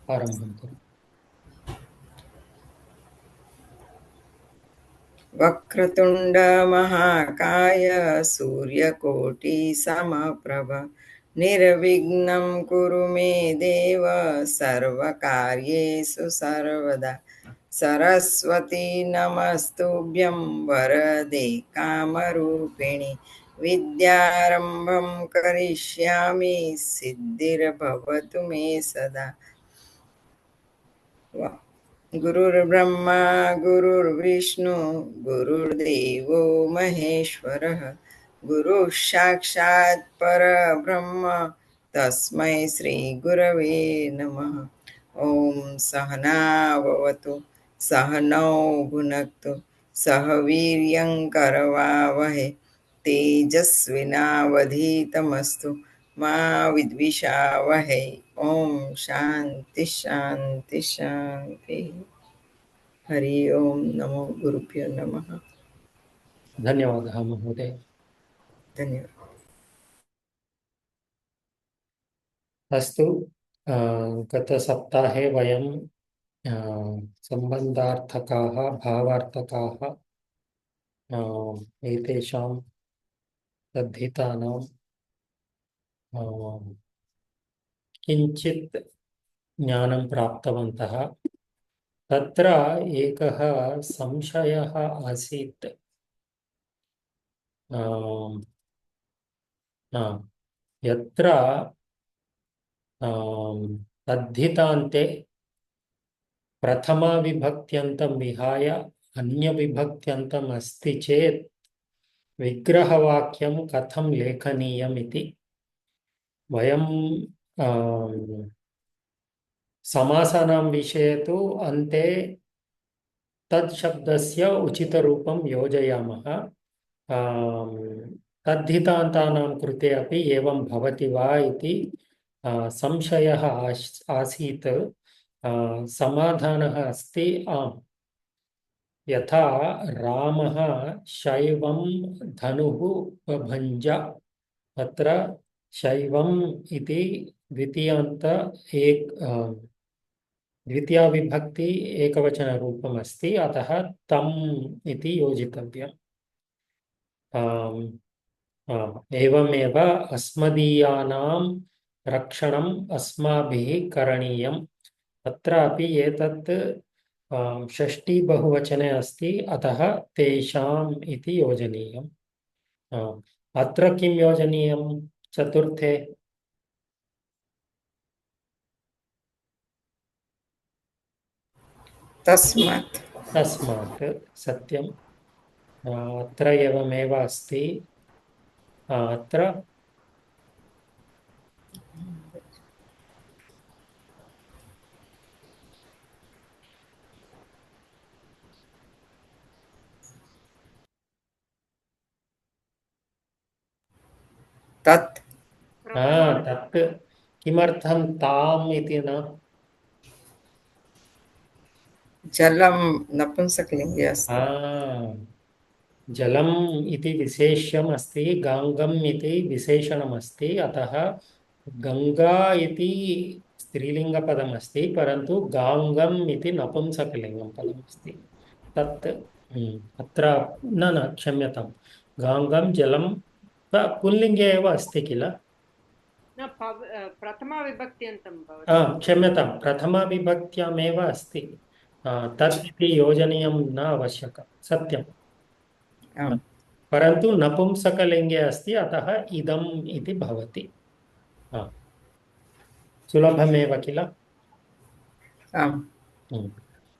आरम्भं करोतु। वक्रतुंड महाकाय सूर्यकोटि समप्रभ निर्विघ्नं कुरु मे देव सर्वकार्येषु सर्वदा। सरस्वती नमस्तुभ्यं वरदे कामरूपिणि विद्यारंभं करिष्यामि सिद्धिर्भवतु मे सदा। गुरुर्ब्रह्मा गुरुर्विष्णु गुरुर्देवो महेश्वरः गुरुः साक्षात् परब्रह्म तस्मै श्री गुरवे नमः। ओम सहना भवतु सहनौ भुनक्तु सह वीर्यं करवावहै तेजस्विनावधीतमस्तु मा विद्विषावहै। ओम शांति शांति शांति। हरि ओम नमो गुरुभ्यो नमः। धन्यवादः महोदय। धन्यवाद। अस्तु, गतसप्ताहे वयं सम्बन्धार्थकाः भावार्थकाः एतेषां तद्धितानां किञ्चित् ज्ञानं प्राप्तवन्तः। तत्र एकः संशयः आसीत्। यत्र तद्धितान्ते प्रथमा विभक्त्यन्तं विहाय अन्यविभक्त्यन्तम् अस्ति चेत् विग्रहवाक्यं कथं लेखनीयम् इति वयं समासानां विषये तु अन्ते तत् शब्दस्य उचितरूपं योजयामः। तद्धितान्तानां कृते अपि एवं भवति वा इति संशयः आसीत्। समाधानः अस्ति, आम्। यथा रामः शैवं धनुः बभञ्ज, अत्र शैवम् इति द्वितीयान्त द्वितीया विभक्ति एकवचनरूपम् अस्ति, अतः तम् इति योजितव्यम्। एवमेव अस्मदीयानां रक्षणम् अस्माभिः करणीयम्। अत्रापि एतत् षष्ठी बहुवचने अस्ति, अतः तेषाम् इति योजनीयम्। अत्र किं योजनीयं चतुर्थे? तस्मात्। तस्मात्, सत्यम्। अत्र एवमेव अस्ति। अत्र तत् तत् किमर्थं ताम् इति न? जलं नपुंसकलिङ्गे अस्ति। जलम् इति विशेष्यम् अस्ति, गङ्गम् इति विशेषणमस्ति, अतः गङ्गा इति स्त्रीलिङ्गपदमस्ति, परन्तु गाङ्गम् इति नपुंसकलिङ्गं पदमस्ति। तत् अत्र न न क्षम्यतां, गाङ्गं जलं पुल्लिङ्गे एव अस्ति किल? न प्रथमा विभक्त्यन्तं भवति। क्षम्यतां, प्रथमा विभक्त्यामेव अस्ति। तत् इति योजनीयं न आवश्यकं, सत्यम्। आम्। परन्तु नपुंसकलिङ्गे अस्ति, अतः इदम् इति भवति। सुलभमेव किल? आम्।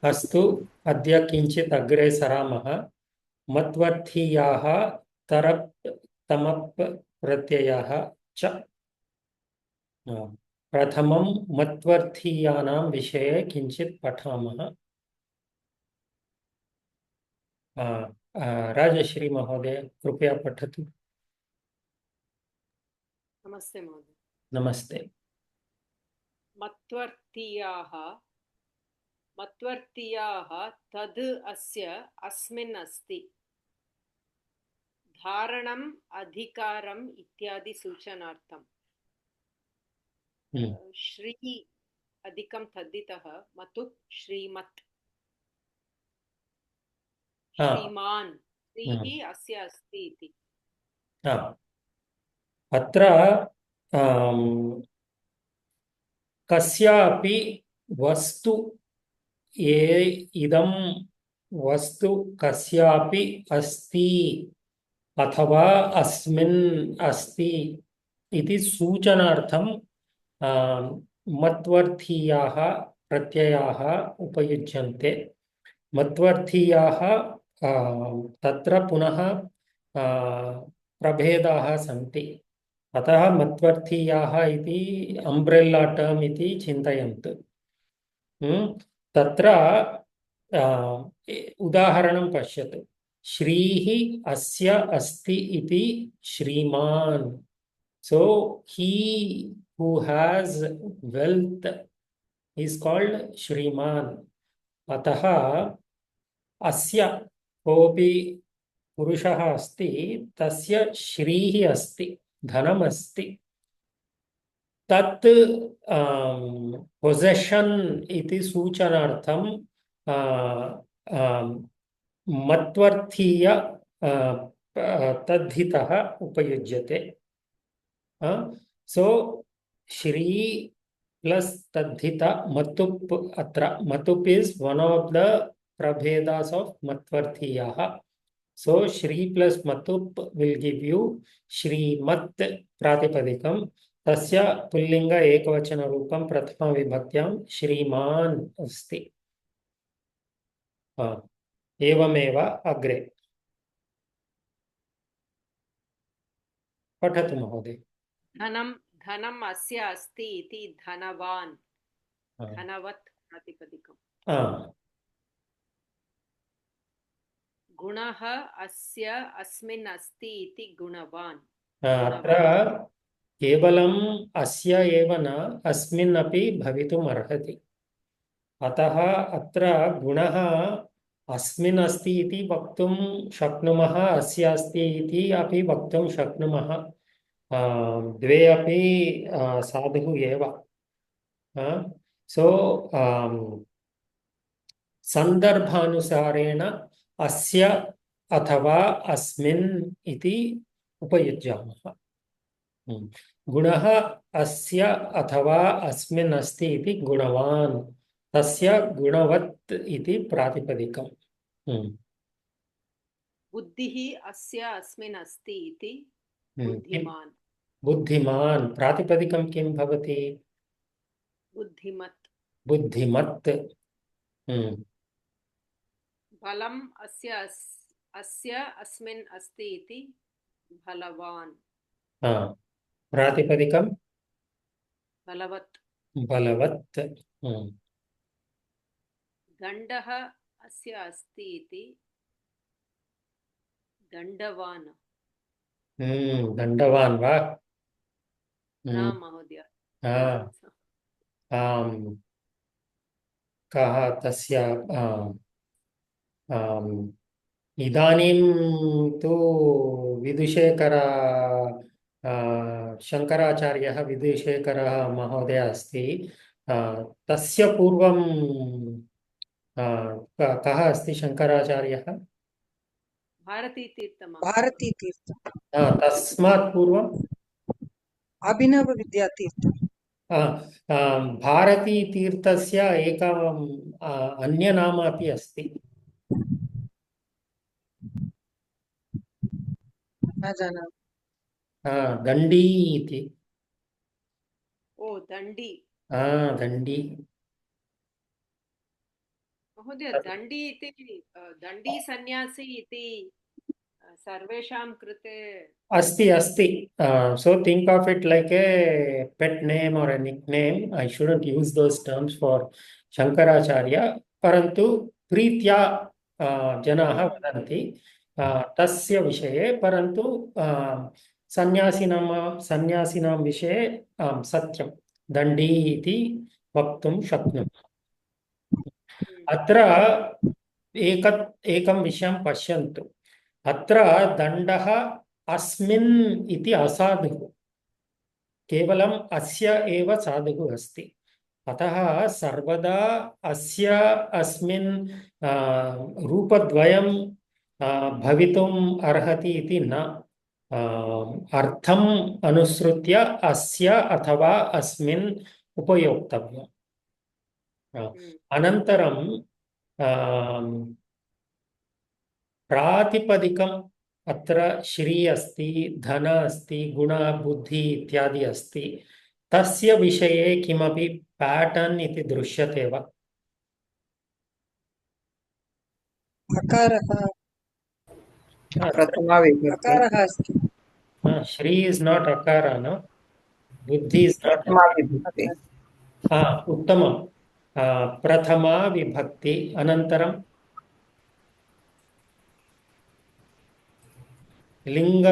अस्तु, अद्य किञ्चित् अग्रे सरामः। मत्वर्थीयाः तरप् तमप् प्रत्ययाः च। प्रथमं मत्वर्थीयानां विषये किञ्चित् पठामः। राजश्री महोदय, कृपया पठतु। नमस्ते महोदय। नमस्ते। मत्वर्थीयाः तद् अस्य अस्मिन् अस्ति। धारणम् अधिकारम् इत्यादि सूचनार्थम्। श्री अधिकं तद्धितः मतुप् श्रीमत् हा, श्रीमान् स्त्रीः अस्य अस्ति इति हा। अत्र कस्यापि वस्तु ये इदं वस्तु कस्यापि अस्ति अथवा अस्मिन् अस्ति इति सूचनार्थं मत्वर्थीयाः प्रत्ययाः उपयुज्यन्ते। मत्वर्थीयाः तत्र पुनः प्रभेदाः सन्ति। अतः मत्वर्थीयाः इति अम्ब्रेल्ला टर्म् इति चिन्तयन्तु। तत्र उदाहरणं पश्यतु। श्रीः अस्य अस्ति इति श्रीमान्। सो he who has wealth is called श्रीमान्। अतः अस्य कोऽपि पुरुषः अस्ति, तस्य श्रीः अस्ति, धनमस्ति। तत् पोसेशन् इति सूचनार्थं मत्वर्थीय तद्धितः उपयुज्यते। सो श्री प्लस तद्धिता मतुप्। अत्र मतुप् इज वन ऑफ द प्रभेदास ऑफ मत्वर्थीयाः। सो श्री प्लस मतुप् विल गिव यू श्रीमत् प्रातिपदिकं। तस्य पुल्लिंग एकवचन रूपं प्रथमा विभक्त्यां श्रीमान् अस्ति। एवमेव अग्रे पठतु महोदय। धनम् अस्य अस्ति इति धनवान् धनवत् प्रातिपदिकम्। गुणः अस्य अस्मिन् अस्ति इति गुणवान्। अत्र केवलम् अस्य एव न, अस्मिन् अपि भवितुम् अर्हति। अतः अत्र गुणः अस्मिन् अस्ति इति वक्तुं शक्नुमः, अस्य अस्ति इति अपि वक्तुं शक्नुमः। द्वे अपि साधुः एव। सो सन्दर्भानुसारेण अस्य अथवा अस्मिन् इति उपयुज्यामः। गुणः अस्य अथवा अस्मिन् अस्ति इति गुणवान्, तस्य गुणवत् इति प्रातिपदिकम्। बुद्धिः अस्य अस्मिन् अस्ति इति बुद्धिमान्। बुद्धिमान् प्रातिपदिकं किं भवति? बुद्धिमत्। बुद्धिमत्। बलम् अस्य अस्मिन् अस्ति इति बलवान्। प्रातिपदिकं बलवत्। बलवत्। दण्डः अस्य अस्ति इति दण्डवान्। दण्डवान् वा? न महोदय। कः तस्य इदानीं तु विदुशेखर शङ्कराचार्यः विदुशेखरः महोदय अस्ति। तस्य पूर्वं कः अस्ति शङ्कराचार्यः? भारतीतीर्थं। तस्मात् पूर्वम् अभिनवविद्यातीर्थं। भारतीतीर्थस्य एकम् अन्यनाम अपि अस्ति। न जानामि। दण्डी इति। ओ दण्डी। दण्डी महोदय, दण्डी इति दण्डी सन्यासी इति सर्वेषां कृते अस्ति अस्ति। So think of it like a pet name or a nickname. I shouldn't use those terms for Shankaracharya. परन्तु प्रीत्या जनाः वदन्ति तस्य विषये। परन्तु सन्यासिनां विषये सत्यं दण्डी इति वक्तुं शक्नुमः। अत्र एकं विषयं पश्यन्तु। अत्र दण्डः अस्मिन् इति असाधुः, केवलम् अस्य एव साधुः अस्ति। अतः सर्वदा अस्य अस्मिन् रूपद्वयं भवितुम् अर्हति इति न। अर्थम् अनुसृत्य अस्य अथवा अस्मिन् उपयोक्तव्यम्। अनन्तरं प्रातिपदिकम् अत्र श्री अस्ति, धन अस्ति, गुण, बुद्धि इत्यादि अस्ति। तस्य विषये किमपि पैटर्न इति दृश्यते वा? अकारः प्रथमा विभक्ति अकारः अस्ति। श्री इज नॉट अकार, no? बुद्धि इज नॉट प्रथमा विभक्ति उत्तमं। प्रथमा विभक्ति अनन्तरं लिंग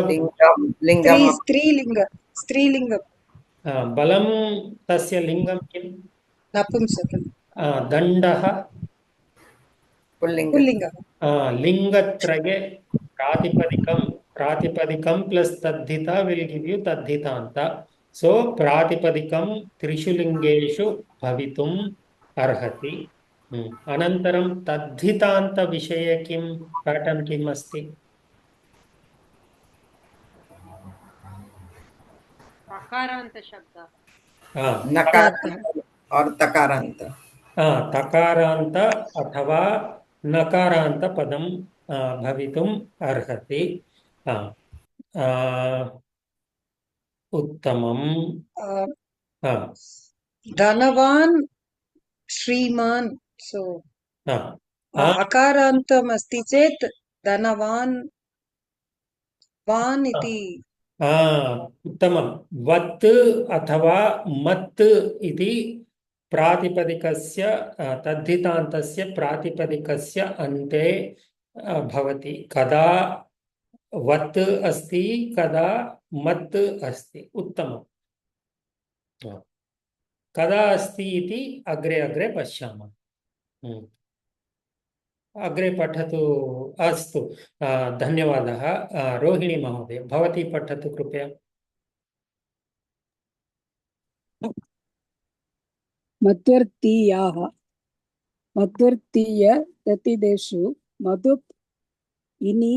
लिंगम स्त्रीलिंग बलं तस्य लिंगं किं? नपुंसकलिंग दण्डः पुल्लिंगः लिंगत्रये प्रातिपदिकं प्लस तद्धिता विल गिव यू तद्धितान्त। सो प्रातिपदिकं त्रिषु लिंगेषु भवितुम् अर्हति। अनन्तरं तद्धितान्त विषये किं पैटर्न किम् अस्ति? अकारान्त शब्द नकारान्त और तकारान्त तकारान्त अथवा नकारान्त पदं भवितुम् अर्हति। उत्तमम्। धनवान् श्रीमान् सो अकारान्तम् अस्ति चेत् धनवान् वान् इति उत्तमं। वत् अथवा मत् इति प्रातिपदिकस्य तद्धितान्तस्य प्रातिपदिकस्य अन्ते भवति। कदा वत् अस्ति, कदा मत् अस्ति। उत्तमं। कदा अस्ति इति अग्रे अग्रे पश्यामः। अग्रे पठतु। अस्तु, धन्यवादः। रोहिणी महोदय, भवती पठतु कृपया। मध्वर्तीयाः मध्वर्तीय ततिदेषु मधुप् इनि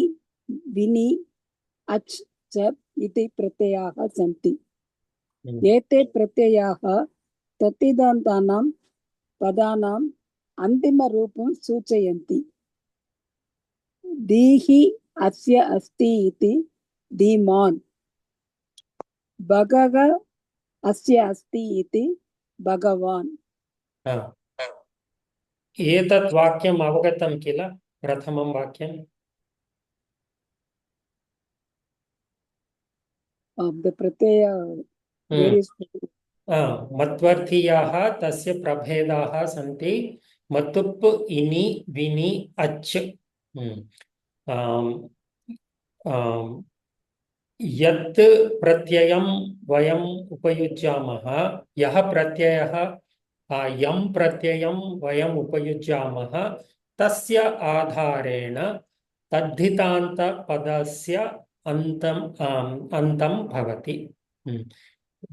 विनि अच् च इति प्रत्ययाः सन्ति। एते प्रत्ययाः ततिदान्तानां पदानाम् अन्तिमरूपं सूचयन्ति। दीहि अस्य अस्ति इति धीमान्, भगः अस्य अस्ति इति भगवान्। एतत् वाक्यम् अवगतं किल? प्रथमं वाक्यं the pratyaya various मत्वर्थीयाः तस्य प्रभेदाः सन्ति। मतुप् इनि विनि अच्। यत् प्रत्ययं वयम् उपयुज्यामः, यः प्रत्ययः यं प्रत्ययं वयम् उपयुज्यामः, तस्य आधारेण तद्धितान्त पदस्य अन्तं भवति।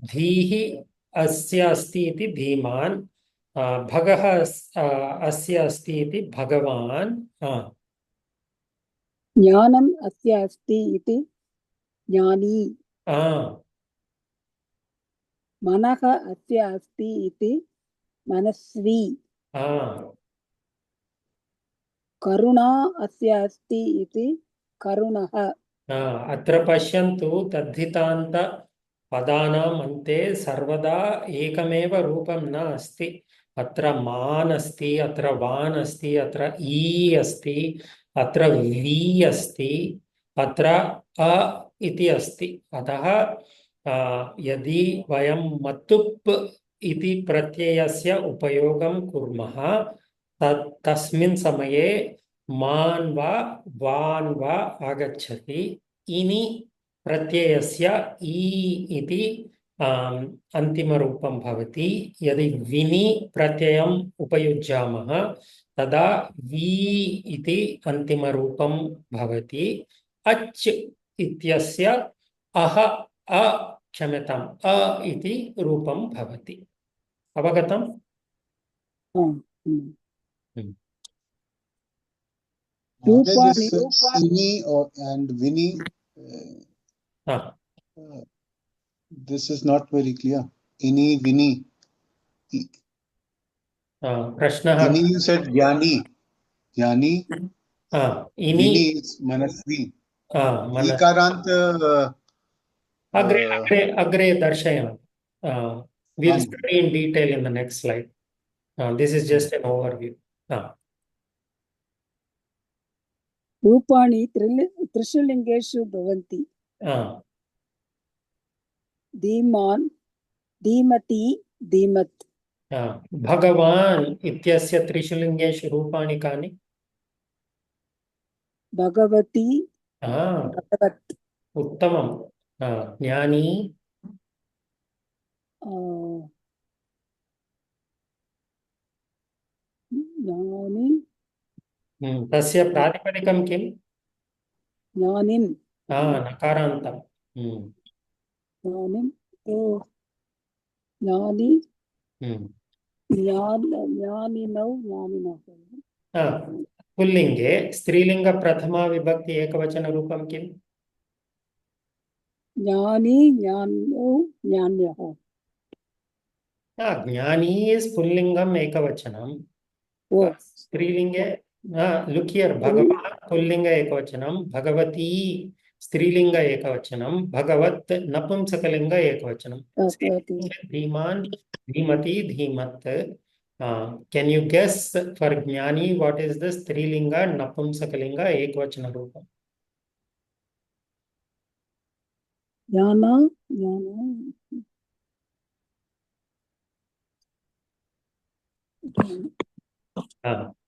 धीः अस्य अस्ति इति धीमान्, भगः अस्य अस्ति इति भगवान्। ज्ञानम् अस्य अस्ति इति ज्ञानी, मनः अस्य अस्ति इति मनस्वी, करुणा अस्य अस्ति इति करुणः। अत्र पश्यन्तु, तद्धितान्त पदानाम् अन्ते सर्वदा एकमेव रूपं न अस्ति। अत्र मान् अस्ति, अत्र वान् अस्ति, अत्र ई अस्ति, अत्र वी अस्ति, अत्र अ इति अस्ति। अतः यदि वयं मतुप् इति प्रत्ययस्य उपयोगं कुर्मः, तस्मिन् समये मान् वा वान् वा आगच्छति। इनि प्रत्ययस्य ई इति अन्तिमरूपं भवति। यदि विनि प्रत्ययम् उपयुज्यामः तदा वी इति अन्तिमरूपं भवति। अच् इत्यस्य क्षम्यताम् अ इति रूपं भवति। अवगतम्? हम्म। हम्म, This रूपाणि ini or and Vini, हाँ this is not very clear. Ini, Vini. प्रश्नः Ini you said Jnani. Jnani. इनि Vini is Manasvi. Mann Ikarant अग्रे अग्रे अग्रे दर्शयामि we'll one. study in detail in the next slide. This is just an overview. रूपाणि त्रिषु लिङ्गेषु भवन्ति धीमान् धीमति धीमत् भगवान् इत्यस्य त्रिषु लिङ्गेषु रूपाणि कानि? भगवती भगवत् उत्तमं ज्ञानी ज्ञानी तस्य प्रातिपदिकं किम्? ज्ञानिन् नकारान्तं ज्ञानिन् ज्ञानी ज्ञानिनौ ज्ञानिनः पुल्लिङ्गे स्त्रीलिङ्ग प्रथमा विभक्ति एकवचनरूपं किम्? ज्ञानी ज्ञानौ ज्ञान्यः ज्ञानी इस् पुल्लिङ्गम् एकवचनं ओ स्त्रीलिङ्गे लुक् हियर् भगवान् पुल्लिङ्ग एकवचनं भगवती स्त्रीलिङ्ग एकवचनं भगवत् नपुंसकलिङ्ग एकवचनं धीमान् धीमति धीमत् can you guess for Jnani what is the Strilinga Napumsakalinga Ekvachana Rupa? ज्ञान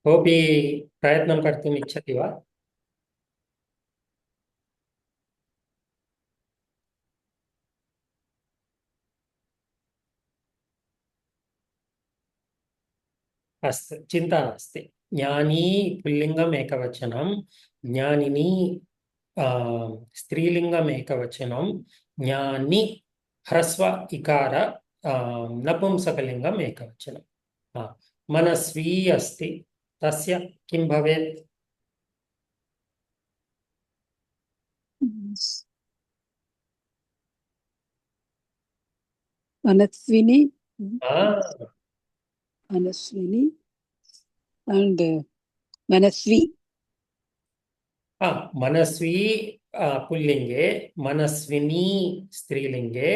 कोऽपि प्रयत्नं कर्तुम् इच्छति वा? अस्तु चिन्ता नास्ति ज्ञानी पुल्लिङ्गम् एकवचनं ज्ञानिनी स्त्रीलिङ्गम् एकवचनं ज्ञानी ह्रस्व इकार नपुंसकलिङ्गम् एकवचनं मनस्वी अस्ति तस्य किं भवेत्? मनस्विनी मनस्विनी and मनस्वी मनस्वी पुल्लिङ्गे मनस्विनी स्त्रीलिङ्गे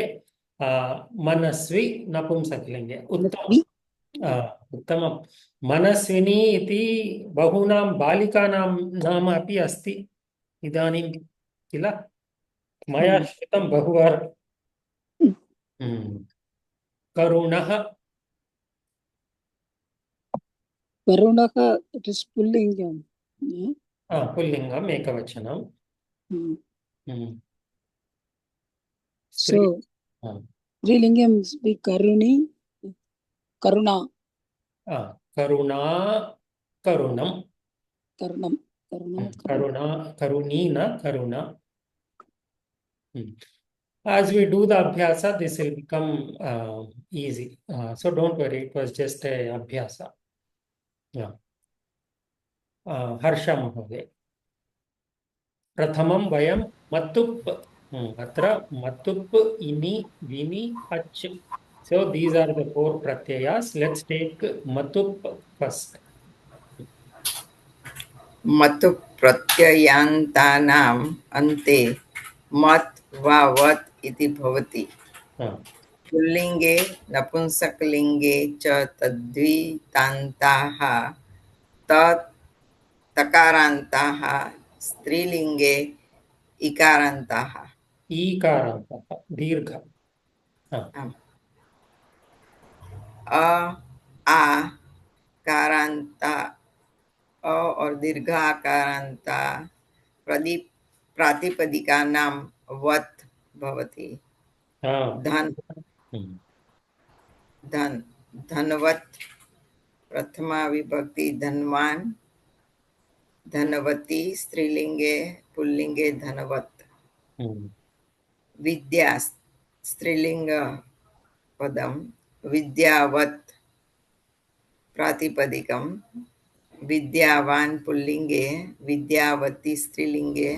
मनस्वी नपुंसकलिङ्गे उत्तमं मनस्विनी इति बहूनां बालिकानां नाम अपि अस्ति इदानीं किल मया श्रुतं बहुवारं करुणः करुणः it is पुल्लिङ्गं पुल्लिङ्गम् एकवचनं so स्त्रीलिङ्गं be करुणी करुणा करुणा करुणं करुणं करुणा करुणी न करुणा as we do the abhyasa this will become easy so don't worry it was just a abhyasa हर्ष महोदय प्रथमं वयं मतुप् अत्र मतुप् इनि विनि अच् so these are the four pratyayas let's take matup first मतु प्रत्ययान्तानाम् अन्ते मत् वा वत् इति भवति पुल्लिङ्गे नपुंसकलिङ्गे च तद्धितान्ताः तत् तकारान्ताः स्त्रीलिङ्गे इकारान्ताः ईकारान्तः दीर्घ आ कारान्ता और दीर्घाकारान्ता प्रातिपदिकानां वत् भवति धन धन धनवत् प्रथमा विभक्ति धनवान् धनवती स्त्रीलिंगे पुल्लिंगे धनवत् विद्या स्त्रीलिंग पदम विद्यावत् प्रातिपदिकम विद्यावान पुल्लिंगे विद्यावती स्त्रीलिंगे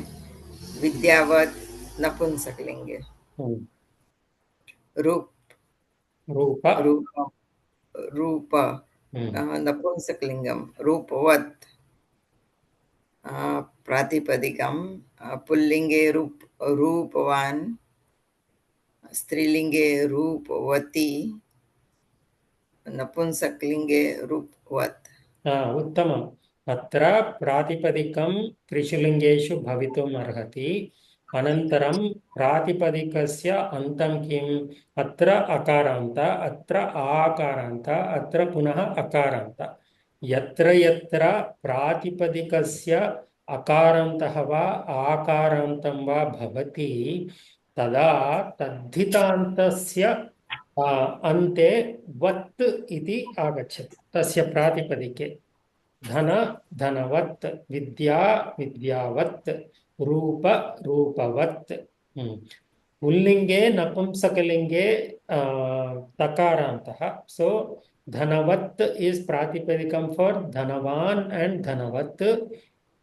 विद्यावत नपुंसकलिंगे हम्म, रूप रूप रूप रूप नपुंसकलिंगम रूपवत प्रातिपदिकम पुल्लिंगे रूपवान स्त्रीलिंगे रूपवती नपुंसकलिंगे रूपवत उत्तमम् अत्र प्रातिपदिकं त्रिषु लिङ्गेषु भवितुम् अर्हति अनन्तरं प्रातिपदिकस्य अन्तं किम् अत्र अकारान्त अत्र आकारान्त अत्र पुनः अकारान्त यत्र यत्र प्रातिपदिकस्य अकारान्तः वा आकारान्तं वा भवति तदा तद्धितान्तस्य अन्ते वत् इति आगच्छति तस्य प्रातिपदिके धन धनवत् विद्या विद्यावत् रूप रूपवत् पुल्लिंगे नपुंसकलिंगे तकारान्तः सो धनवत् इज प्रातिपदिकम फॉर धनवान एंड धनवत्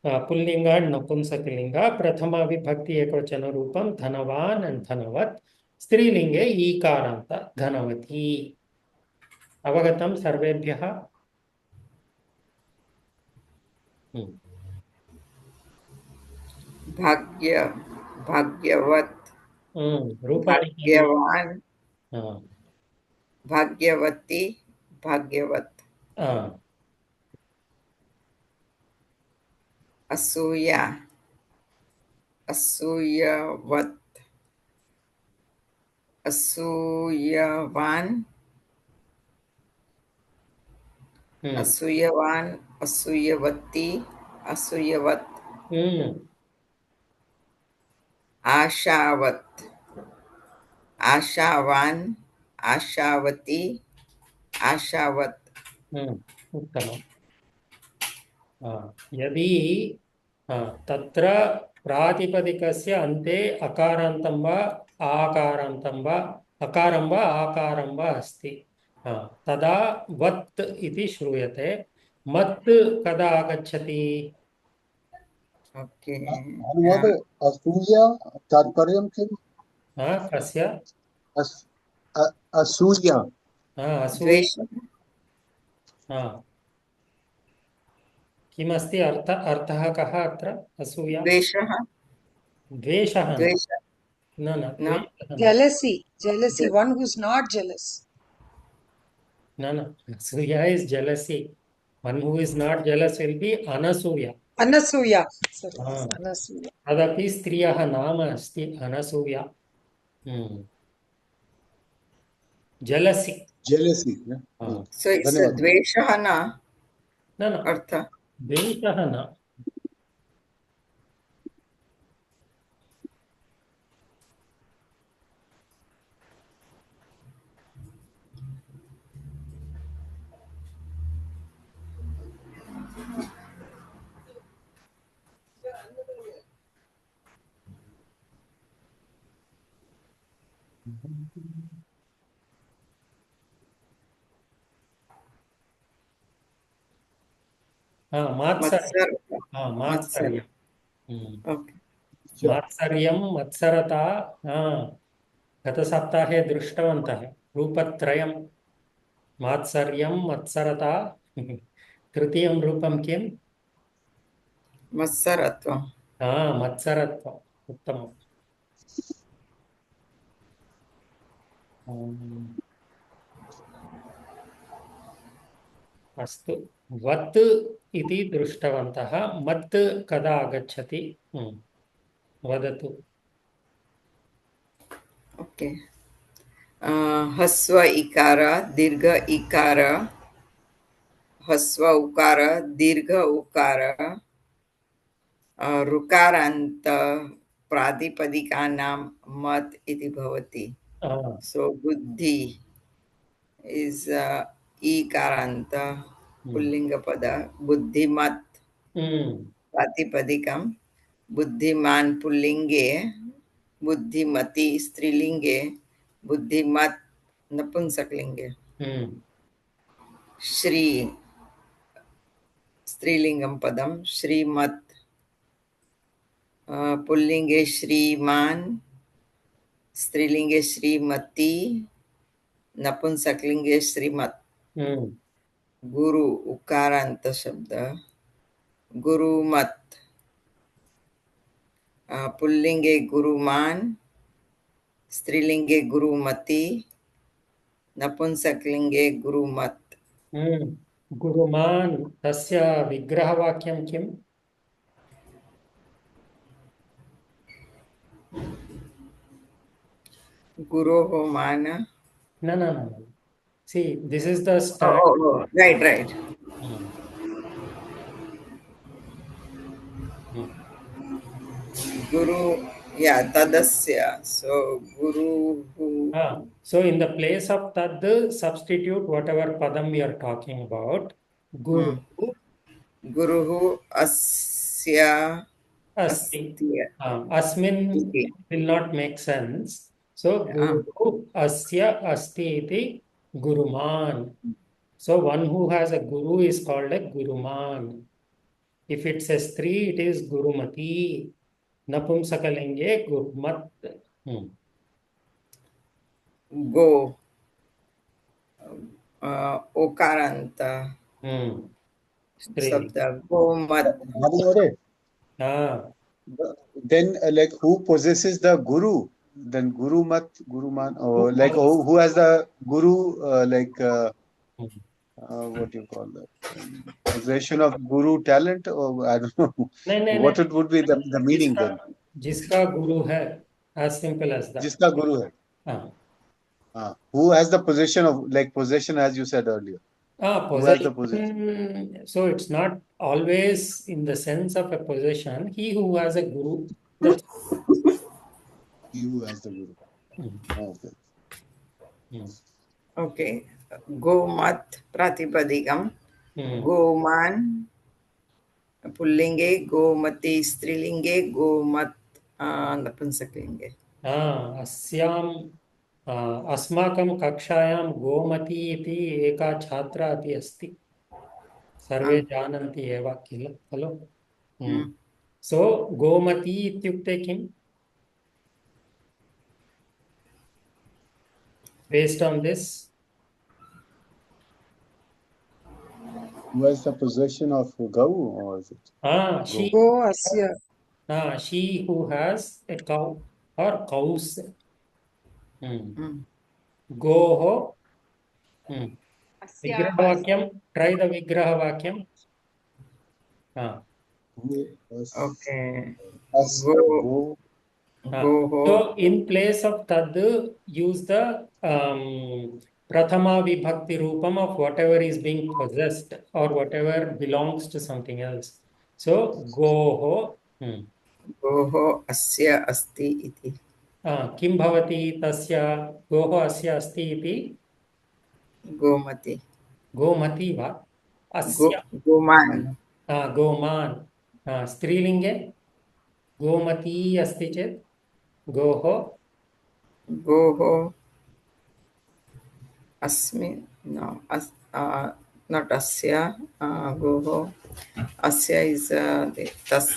पुल्लिंग एंड नपुंसकलिंग प्रथमा विभक्ति एकवचन रूपम धनवान एंड धनवत् स्त्रीलिंगे ईकारान्त धनवती अवगतं सर्वेभ्यः भाग्य भाग्यवत रूपाणि भाग्यवान हाँ, भाग्यवती भाग्यवत असूया असूयवत असूयवान असूयवान असूयवती असूयवत आशावत आशावान आशावती आशावत उत्तमम् यदि तत्र प्रातिपदिकस्य अन्ते अकारान्तं वा आकारान्तं वा अकारं वा आकारं वा अस्ति तदा वत् इति श्रूयते मत् कदा आगच्छति ओके महोदय असूया तात्पर्यं किम्? कस्य असूया असूया किमस्ति अर्थः कः अत्र असूया द्वेषः द्वेषः न No. Jealousy, one who's not jealous. No. Asuya is jealousy. One who is not jealous will be anasuya. Anasuya. Sorry, Anasuya. Tadapi striyah नाम अस्ति अनसूया jealousy. yeah. So it's a धन्यवाद। द्वेषः न न अर्थ द्वेषः न मात्सर्यं मात्सर्यं मत्सरता गतसप्ताहे दृष्टवन्तः रूपत्रयं मात्सर्यं मत्सरता तृतीयं रूपं किम् मत्सरत्वं मत्सरत्वम् उत्तमम् अस्तु वत् इति दृष्टवन्तः मत् कदा आगच्छति वदतु ओके ह्रस्व इकार दीर्घ इकार ह्रस्व उकार दीर्घ उकार ऋकारान्त प्रातिपदिकानां मत् इति भवति सो बुद्धि इज ईकारान्त पुल्लिंगपद बुद्धिमत् प्रातिपदिकं बुद्धिमान् पुल्लिंगे बुद्धिमती स्त्रीलिंगे बुद्धिमत् नपुंसकलिंगे श्री स्त्रीलिंगम पदम श्रीमत् पुल्लिंगे श्रीमान स्त्रीलिंगे श्रीमती नपुंसकलिंगे श्रीमत् गुरु उकारांत शब्द गुरुमत पुल्लिंगे गुरुमान स्त्रीलिंगे गुरुमती नपुंसकलिंगे गुरुमत गुरुमान् तस्य विग्रहवाक्यं किम्? गुरोः मान No. See, this is the start. Right. Guru, tadasya. So guru. So in the place of tad, substitute whatever padam we are talking about. Guru. Guruhu asya Asti. Asmin will not make sense. So Guru asya asti iti guruman. So one who has a guru is called a guruman. If it says three, it is gurumati. Napumsakalinge gurumat. Go. Okaranta. Sabda. Gomat. Then like who possesses the guru? Then gurumat, guruman, or like who has the guru what do you call that? Possession of guru talent, or I don't know. What it would be the meaning then? Jiska guru hai, as simple as that. Jiska guru hai. Who has the possession of, like possession as you said earlier? Who has the possession? So it's not always in the sense of a possession. He who has a guru. That's... He who has the guru. Okay. Okay. Gomat pratipadikam. Goman pullinge, gomati strilinge, gomat napunsaklinge. Asyam अस्माकं कक्षायां गोमती इति एका छात्रा अपि अस्ति. सर्वे जानन्ति एव किल खलु? सो गोमती इत्युक्ते किम्? Based on this, who has the possession of Gau, or is it? She. Go asya. She who has a cow or cows. Goho. Vigrahavakyam. Try the Vigrahavakyam. Okay. Go. So in place of tad, use the prathama vibhakti rupam of whatever is being possessed or whatever belongs to something else. So goho. Goho asya asti iti. Kim bhavati tasya goho asya asti iti? Gomati. Gomati va? Asya. Goman. Goman. Strilinge? Gomati asti chet? Goho. Goho. Asmi. No. Not asya. Goho. Asya is tas.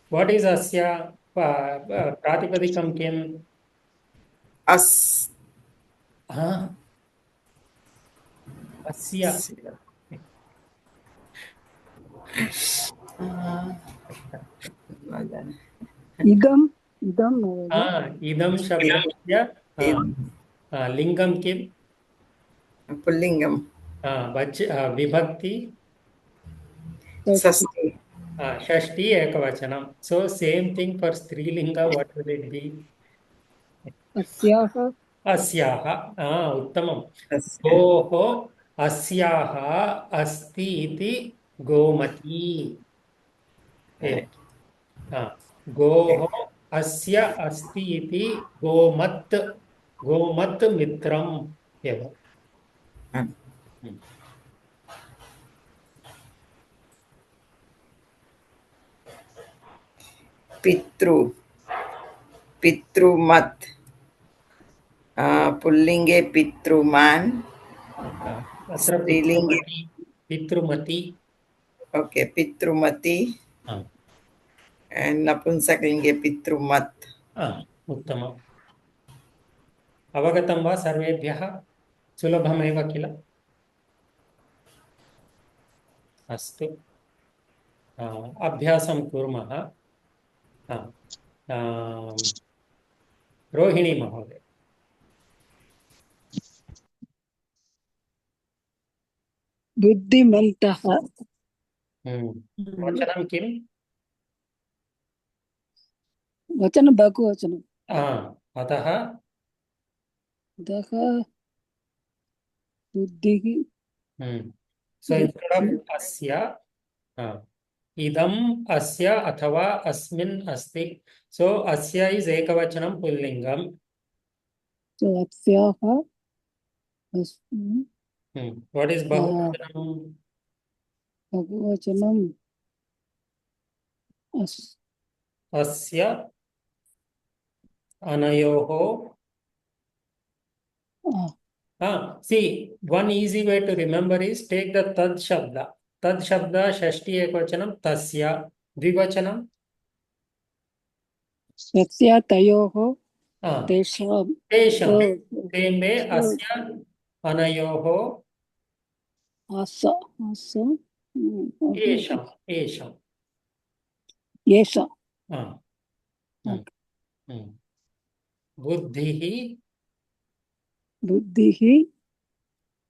What is asya? Pratipadikam kim? As. Asya. idam idam shabdasya lingam kim? Pullingam. Vibhakti? Sasti. Shashti ekavachanam. So same thing for strilinga. What will it be? asyaha uttamam. Goho asyaha asti iti gomati. Goho asya asti iti gomat mitram eva. Pitrumat. Pullinge pitruman. Pitrumati. Okay, Pitrumati Ah, and Napunsakange Pitrumat. उत्तमम् अवगतं वा सर्वेभ्यः सुलभमेव किल अस्तु अभ्यासं कुर्मः रोहिणी महोदय बुद्धिमन्तः वचनं किम् वचनं बहुवचनं अतः अतः बुद्धिः so instead of asya idam asya अथवा अस्मिन् अस्ति so asya is ekavachanam pullingam so अस्याः अस्मिन् what is bahuvachanam बहुवचनं asya anayoho see one easy way to remember is take the tad shabda shashti ekvachanam tasya dvivachanam यस्य तयोः तेषां तेषां same way asya anayoho आस आस येषां येषां येषां बुद्धिः बुद्धिः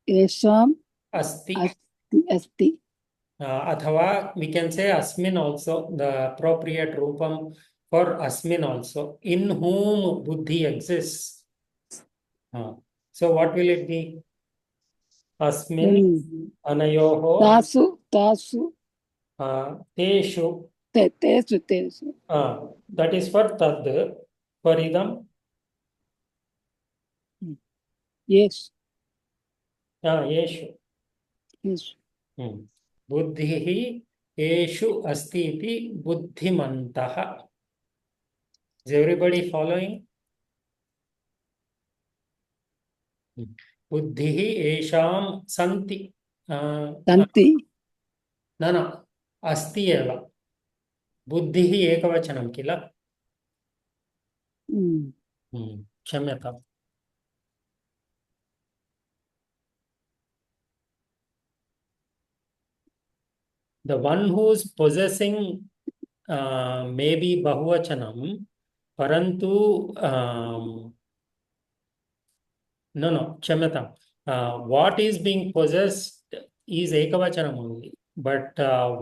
येषाम् अस्ति अस्ति अथवा we can say asmin also the appropriate rupam for asmin also in whom buddhi exists so what will it be asmin anayoho तासु तासु teshu तेषु तेषु that is for tad for idam येषु yeshu येषु बुद्धिः येषु अस्ति इति बुद्धिमन्तः is everybody following बुद्धिः येषां सन्ति सन्ति न अस्ति एव बुद्धिः एकवचनं किल क्षम्यताम् the one who is possessing maybe bahuvachanam parantu no kshamyatam what is being possessed is ekavachanam only but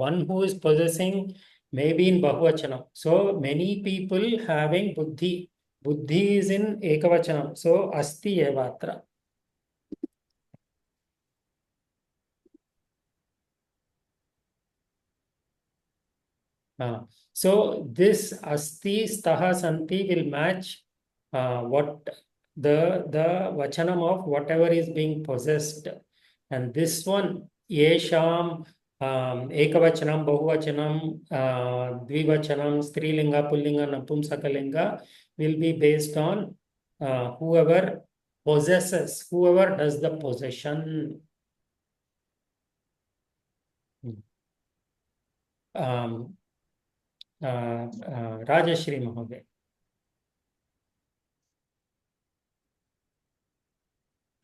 one who is possessing maybe in bahuvachanam so many people having buddhi is in ekavachanam so asti eva atra so this asti staha santi will match what the vachanam of whatever is being possessed and this one yesham ekavachanam bahuvachanam dvivachanam strilinga pullinga napumsakalinga will be based on whoever possesses whoever does the possession Rajashri Mahoday.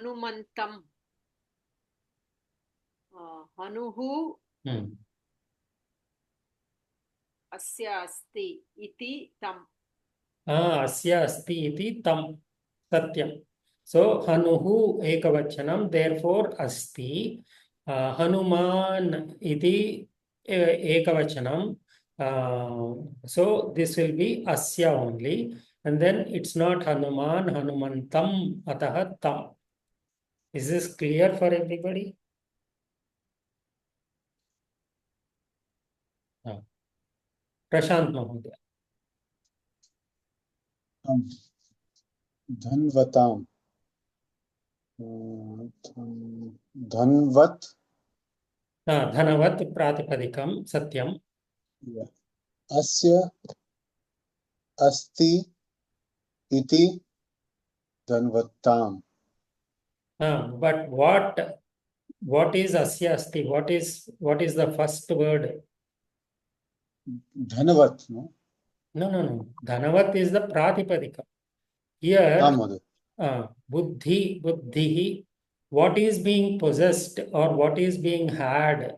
Hanumantam. Hanuhu asya asti iti tam. Asya asti iti tam. Satyam. So Hanuhu ekavachanam, therefore asti. Hanuman iti ekavachanam. So this will be asya only and then it's not Hanuman, Hanumantam, ataha tam. Is this clear for everybody? Prashant Mahoday. Dhanvatam. Dhanvat. Dhanavat pratipadikam satyam. Asya asti iti dhanvatam. But what what is asya asti? What is the first word? Dhanavat, no? No. Dhanavat is the pratipadika. Here, Mother. buddhihi, what is being possessed or what is being had?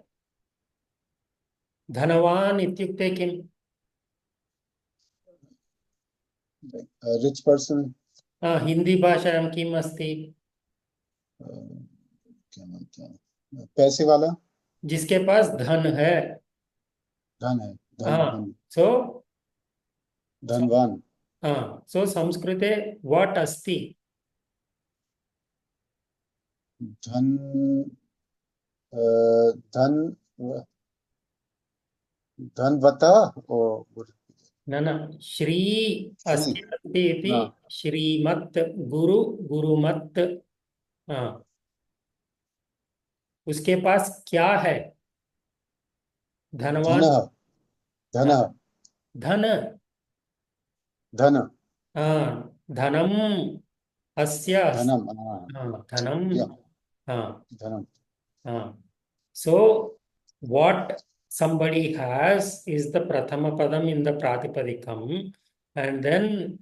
Dhanavan ityukte kim? A rich person. Hindi भाषायां किम् अस्ति? क्या बोलते हैं? पैसे वाला, जिसके पास धन है. धन है, धन, so धनवान. so संस्कृते what अस्ति? धन, धन, धनवता or न श्री अस्ति अस्ति इति श्रीमत् गुरु गुरुमत्. उसके पास क्या है? धनवान. धन, धन. धन, धनम अस्य. धनम, धनम. धनम. So what somebody has is the prathama padam in the pratipadikam, and then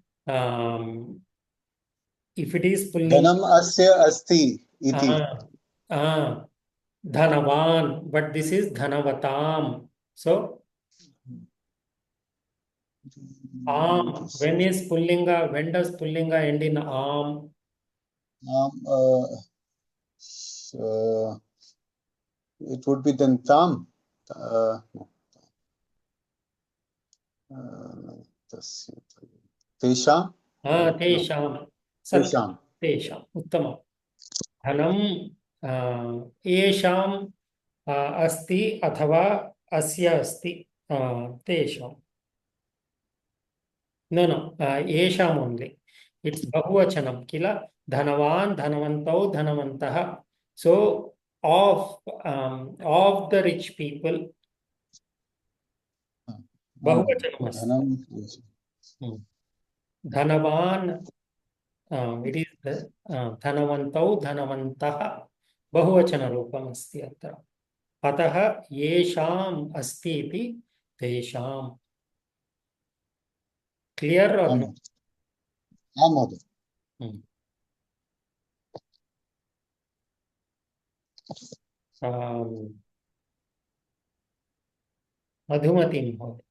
if it is pulling Dhanam asya asti iti. Dhanavan, but this is dhanavatam. So when is pullinga? When does pullinga end in am? It would be then tam. Tesham. Tesham. Tesham. Tesham. Uttamam. Dhanam yesham asti athava asya asti. Tesham. No. Yesham only. It's bahuvachanam. Kila dhanavan, dhanavantau, dhanavantaha. So of the rich people. Bahuvachanam asti. Dhanavan. It is the dhanavantau, dhanavantaha. Bahuvachana rupam asti atra. Ataha yesham asti iti tesham. Clear or no? Mother. Madhumati mहोदय.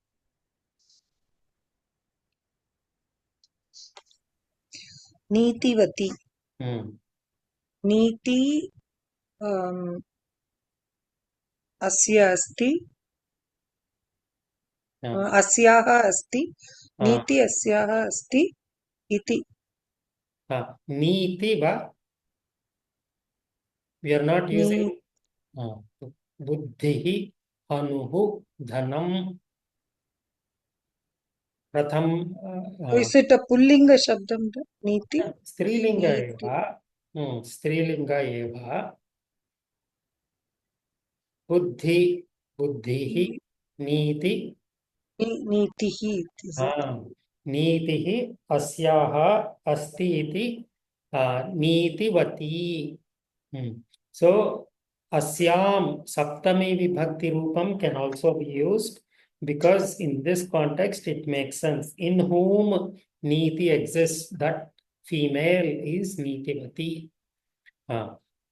नीतिवती. नीति अस्य अस्ति. अस्याः अस्ति. नीति अस्याः अस्ति इति. नीति वा? We are not using buddhihi, anuhu, dhanam, pratham. Is it a pullinga shabdam? Niti? Strilinga eva. Strilinga eva. Buddhi, buddhihi, niti. Nitihi. Nitihi asyaha asti iti nitivati. So asyam saptami vibhakti rupam can also be used because in this context it makes sense. In whom niti exists, that female is nitivati.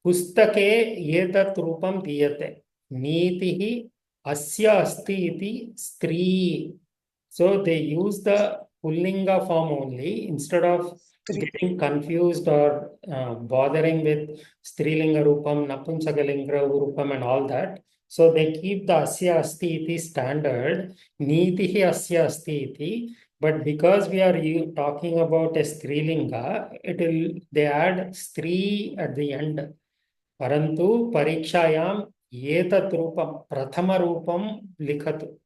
Pustake yetat rupam diyate. Nitihi asya asti iti stri. So they use the pullinga form only instead of getting confused or bothering with strilinga rupam, napunsakalinga rupam and all that. So they keep the asya asti iti standard, nitihi asya asti iti. But because we are talking about a strilinga, they add stri at the end. Parantu parikshayam yetat rupam, prathama rupam likhatu.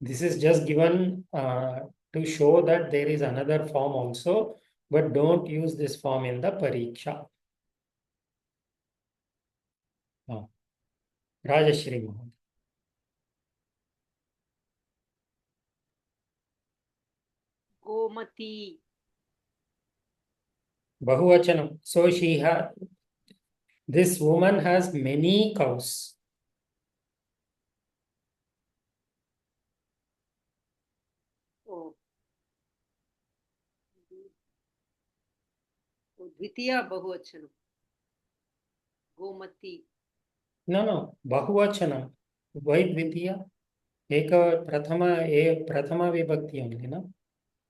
This is just given to show that there is another form also, but don't use this form in the pariksha. Rajashri Mohan. Gomati. Bahuvachanam. So she had This woman has many cows. ओ द्वितीया बहुवचनं गोमती No, bahuvachanam. Why dvitiya? प्रथमा विभक्ति only, no?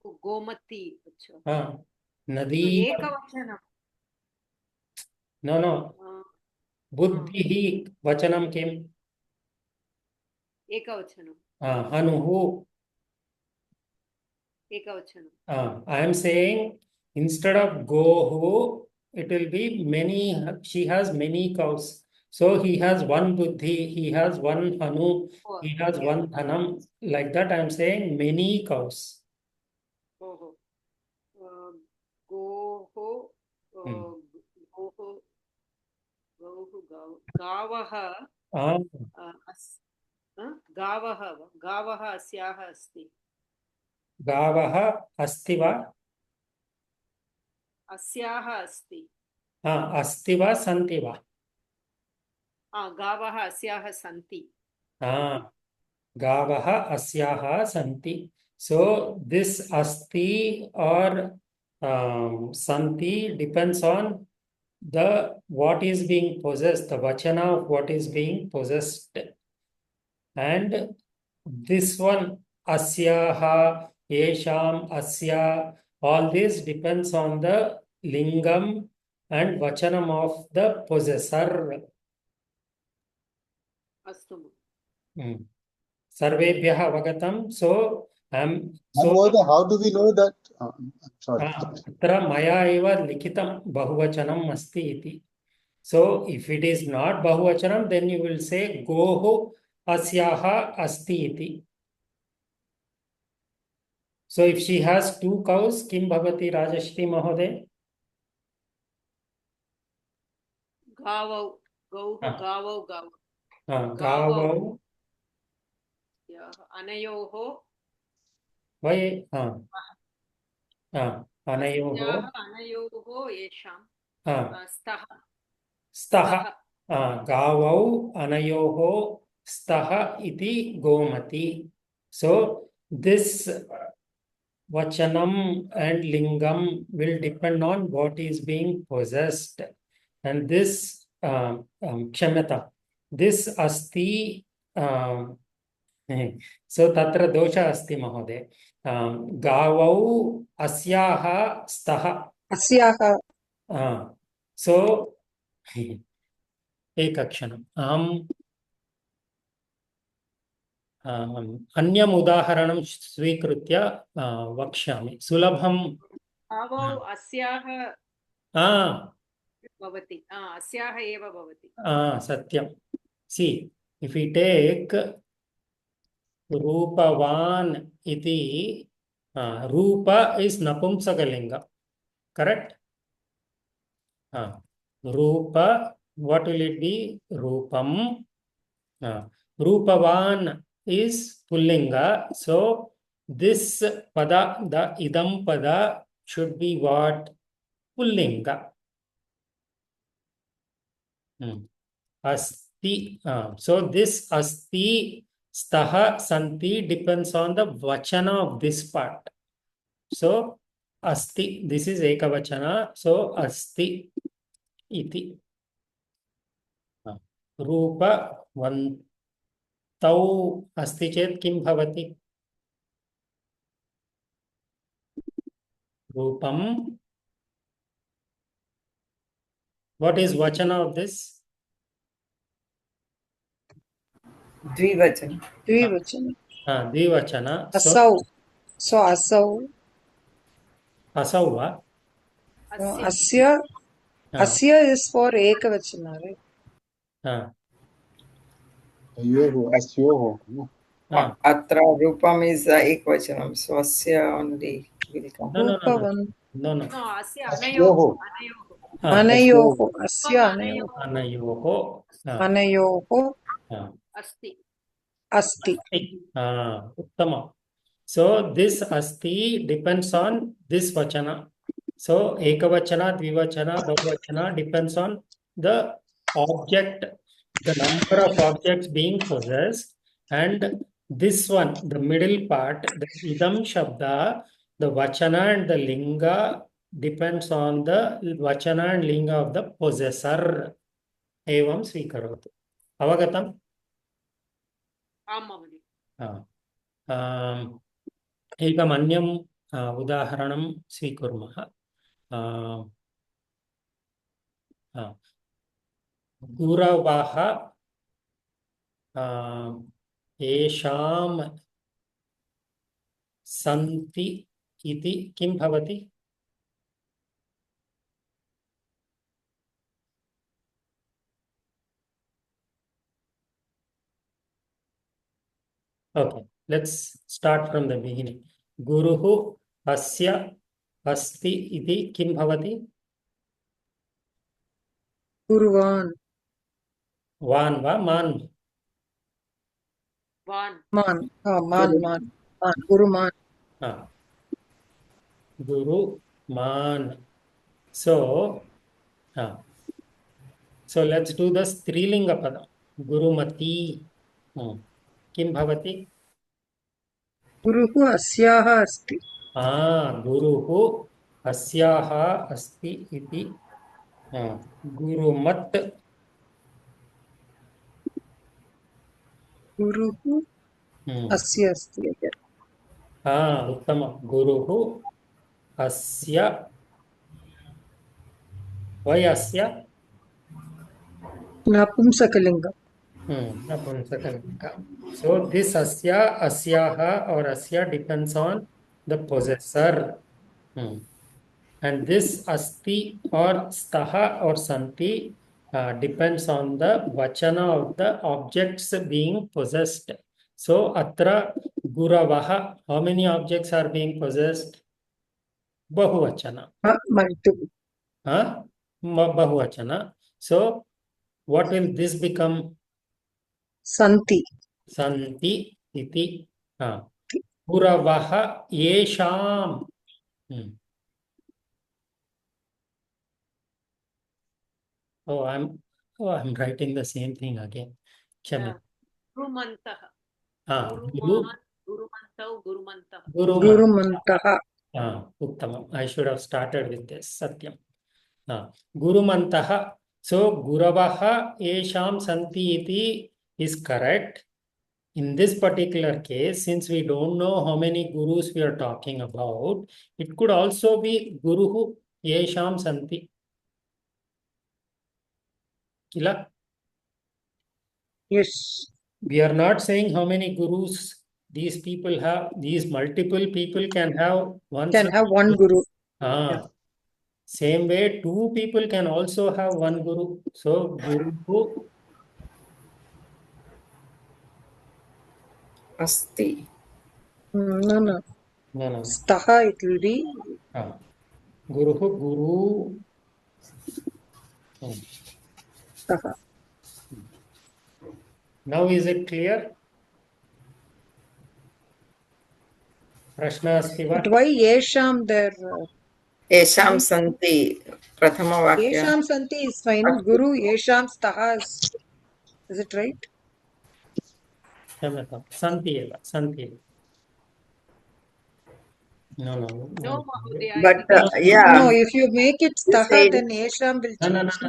गोमती अच्छा हाँ, नदी. एकवचनं No. बुद्धिः वचनं किम्? एकवचनं हनुः. एकवचनं I am saying instead of gohu, it will be many. She has many cows. So he has one buddhi, he has one hanu, he has one dhanam. Like that, I am saying many cows. ओहो गोः गोः गावः गावः अस्याः अस्ति गावः अस्ति वा? अस्याः अस्ति अस्ति वा सन्ति वा? गावः अस्याः सन्ति गावः अस्याः सन्ति. So this asti or santi depends on the what is being possessed, the vachana of what is being possessed. And this one, asyaha, yesham, asya, all this depends on the lingam and vachanam of the possessor. अस्तु Sarvebhyah avagatam. So how do we know that? Sorry. Atra maya eva likitam bahuvachanam asti iti. So if it is not bahuvachanam, then you will say gohu asyaha asti iti. So if she has 2 cows, kim bhavati Rajashri Mahoday? गावौ गावौ Gavau. अनयोः Why? Anayoho. अनयोः येषां स्तः Staha. Gavau anayoho staha iti gomati. So this vachanam and lingam will depend on what is being possessed. And this kshamata, this asti, so tatra dosha asti mahoday. Gavau asyaha staha. Asyaha. So एकक्षणम् अहम् अन्यम् उदाहरणं स्वीकृत्य वक्ष्यामि सुलभं गावौ अस्याः भवति अस्याः एव भवति सत्यं see if we take रूपवान् इति रूप is napumsakalinga correct रूप what will it be rupam rupavan is pullinga so this pada the idam pada should be what pullinga asti so this asti staha santi depends on the vachana of this part so asti this is ekavachana so asti iti रूपवन्तौ अस्ति चेत् किं भवति रूपम what is vachana of this द्विवचन द्विवचन Asau. So asau. असौ वा No, asya. Asya is for ekavachana, right? Asyoho. Atra rupam is ekvachanam, so asya only will come. No. अस्या अनयोः Anayoho. Asya अनयोः anayoho अस्ति asti. उत्तमम् so this asti depends on this vachana so ekavachana dvivachana bahuvachana depends on the object, the number of objects being possessed, and this one, the middle part, the idam shabda, the vachana and the linga depends on the vachana and linga of the possessor. Evam swikarotu. Avagatam? आम् महोदय। एकम् अन्यम् उदाहरणं स्वीकुर्मः। गुरवः येषां सन्ति इति किं भवति? Okay, let's start from the beginning. Guruhu asya asti iti kim bhavati? Guruvan. Van va man? One Man. Man. Guruman. Guru man. So let's do the strilinga padam. Gurumati. Kim bhavati? Guruhu asyaha asti. Guruhu asyaha asti iti. Gurumat. Guruhu asya asti again. Uttama. Guruhu asya. Why asya? Napumsakalingam. So this asya, asyaha or asya depends on the possessor. And this asti or staha or santi depends on the vachana of the objects being possessed. So atra guravaha, how many objects are being possessed? Bahuvachana. Multiple. Bahuvachana. So what will this become? Santi. Santi iti. Guravaha yesham. I'm writing the same thing again. Kshami. गुरुमन्तः Gurumantaha. Uttamam. I should have started with this. Satyam. Gurumantaha. So Guravaha Esham Santi iti is correct. In this particular case, since we don't know how many gurus we are talking about, it could also be Guruhu Yesham Santi. Kila? Yes. We are not saying how many gurus these people have. These multiple people can have one. Can have one guru. Same way, two people can also have one guru. So Guruhu Asti. No. Staha it will be. Guruhu Guru. Staha. Now is it clear? Prashna asti va? But why yesham there? Yesham santi. Prathama vakya. Yesham santi is fine. Guru yesham staha is it right? Santi eva. Santi. No, महोदय। But yeah. No, if you make it staha, said- then yesham will change.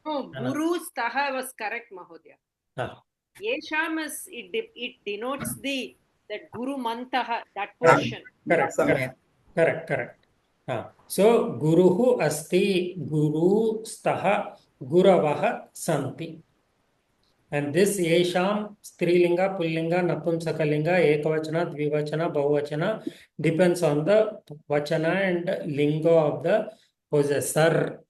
No, Guru staha was correct, Mahodaya. Yesham is it denotes that Guru Mantaha, that portion. Correct. So Guruhu asti, Guru staha, Guravaha santi. And this Yesham, Strilinga, Pullinga, Napumsakalinga, Ekavachana, Dvivachana, Bahuvachana depends on the Vachana and Linga of the possessor.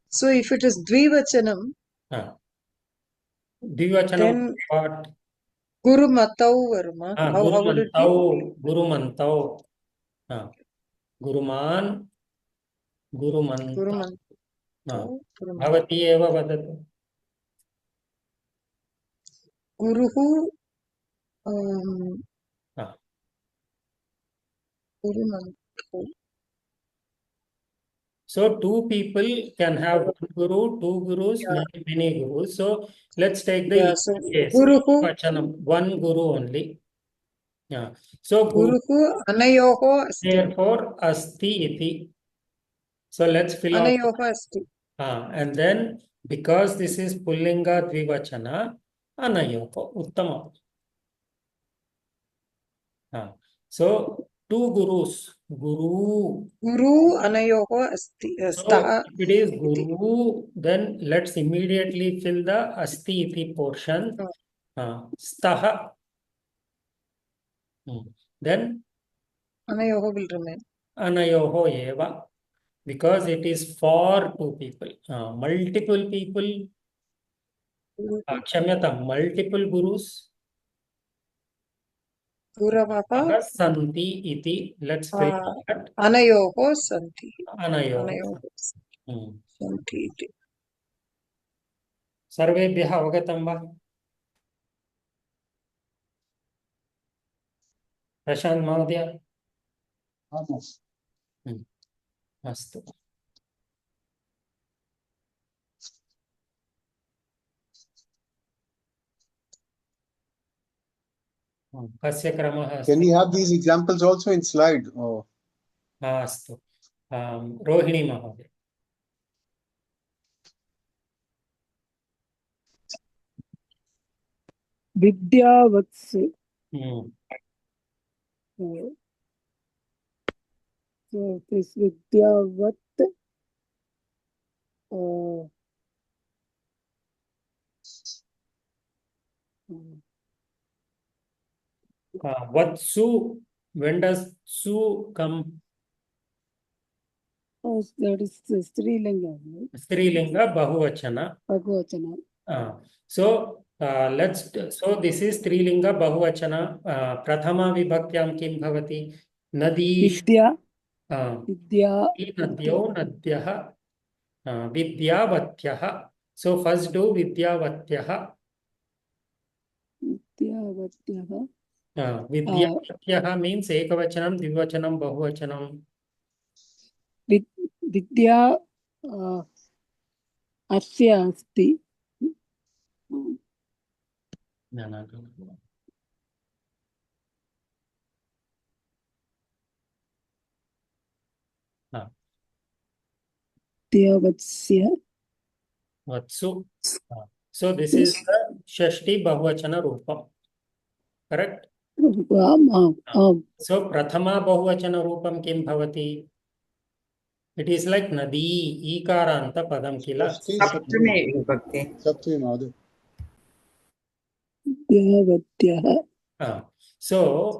So if it is dvivachanam, Dvivachanam, then what? Guru Matau Varma. How would it be? Guru Mantau. Guruman, Gurumanta. Guruman. Bhavati eva vadatu. Guruhu Guruman. So two people can have one guru, two gurus, many gurus. So let's take the So case. Guruhu, Vachanam, one guru only. Yeah. So Guruhu Anayoho Asti. therefore asti iti. So let's fill out. Anayoho Asti. And then because this is pullinga dvivachana, anayoko uttama. So two gurus, guru. Guru Anayoho Asti. So Staha. if it is guru, then let's immediately fill the asti iti portion. Staha. Then Anayoho will remain. anayoho eva. Because it is for two people. Multiple people. Kshamyatam, multiple gurus. Guravapa. Santi iti. Let's fill that. Anayoho Santi. Anayoho. Santi iti. सर्वेभ्यः अवगतं वा? प्रशांत महोदय? अस्तु. कस्य क्रमः अस्ति? Can we have these examples also in slide? Oh. अस्तु. रोहिणी महोदय. विद्यावत्स. So this Vidyavat. Vatsu. When does su come? Oh, that is the Strilinga. Strilinga Bahuvachana. Bahuvachana. So so this is Strilinga Bahuvachana. Prathama vibhakyam kim bhavati? Nadi. Vidya. Vidya. Nadyo Nadyah. Vidyavatyaha. So first do Vidyavatyaha. Vidyavatyaha. Vidyavatyaha means ekavachanam, dvivachanam, bahuvachanam. Vidya asya asti. Vidyavatsya. Vatsu. So this is the Shashti Bahuvachana Rupam. Correct? So Prathama Bahuvachana Rupam kim bhavati? It is like Nadi, Ikaranta Padam Kila. Saptami vibhakti. Saptami Madhu. So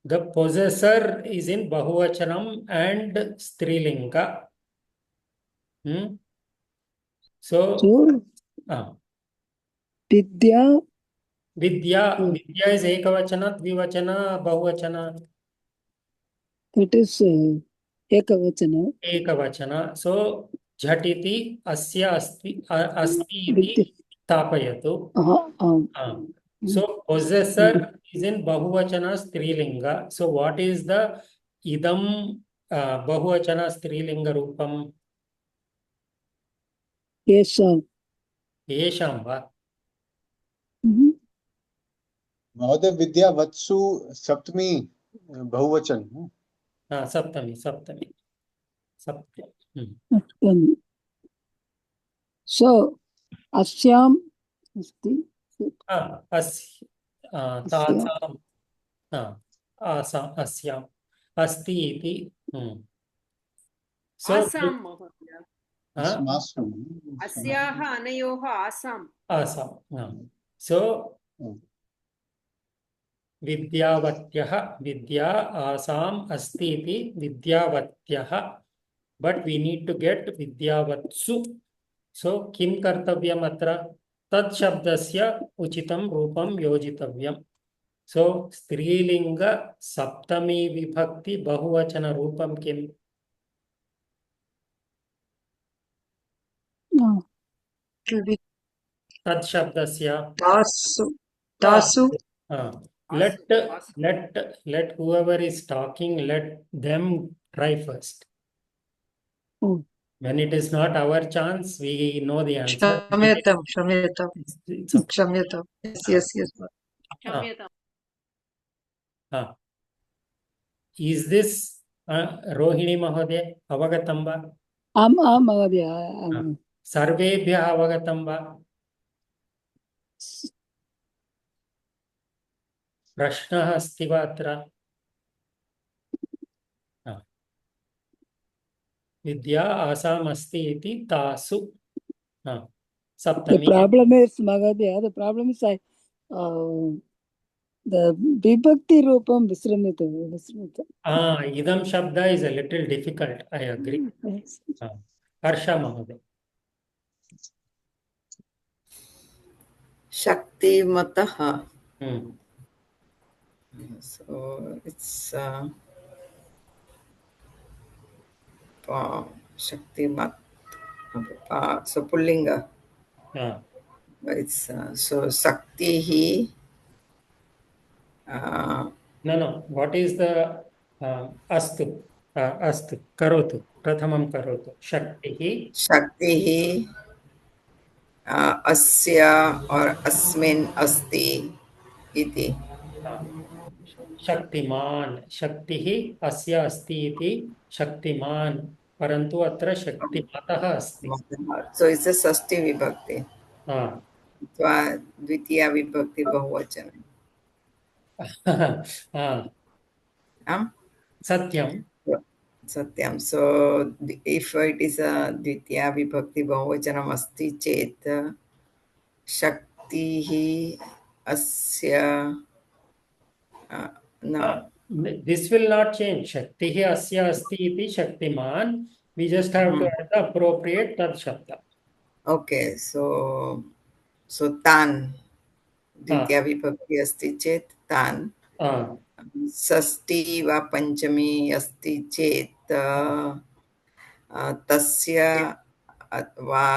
the possessor is in Bahuvachanam and Strilinga. So Vidya. Vidya is ekavachana, dvivachana, bahuvachana. It is ekavachana. Ekavachana. So jhatiti asya asti iti tapayatu. So possessor is in bahuvachana strilinga. So what is the idam bahuvachana strilinga rupam? Yesham. Yesham va? Mahoday Vidya Vatsu Saptami Bahuvachan. Saptami. So asyam asti. Tatsam. Asyam. Asti iti. So Asam Mahodaya. Asyaha anayoha asam. Asam. So Vidyavatyaha. Vidya asam asti iti Vidyavatyaha. But we need to get Vidyavatsu. So kim kartavyam atra? Tad shabdasya uchitam rupam yojitavyam. So strilinga saptami vibhakti bahuvachana rupam kim? Tad shabdasya. Tasu. Let whoever is talking, let them try first. Oh, When it is not our chance, we know the answer. When it Shamyatam. it's okay. Shamyatam. Yes. Shamyatam. Is this Rohini Mahoday avagatam va? आम् महोदय सर्वेभ्यः अवगतं वा? प्रश्नः अस्ति वा अत्र? विद्या आसाम् अस्ति इति तासु The सप्तमी. problem is, Magadya, the problem is the Vibhakti Rupam Visramita. Idam Shabda is a little difficult, I agree. Yes. Harsha Mahoday. Shaktimataha. So it's Shaktimat. So Pullinga. It's so Saktihi. No. What is the astu? Astu. Karotu. Prathamam karotu. Shaktihi. Shaktihi asya or asmin asti iti. Shaktiman. Shaktihi asya asti iti Shaktiman. Parantu atra Shaktimatah asti. So it's a Sasti Vibhakti. Dvitiya Vibhakti Bahuvachana. Satyam. Satyam. So if it is a Dvitiya Vibhakti Bahuvachanam asti chet Shaktihi asya no. This will not change. Shaktihi asya asti iti Shaktiman. We just have to add the appropriate Tad Shabda. Okay, so tan Dvitiya Vibhakti asti chet tan. षष्ठी वा पंचमी अस्ति चेत् तस्य वा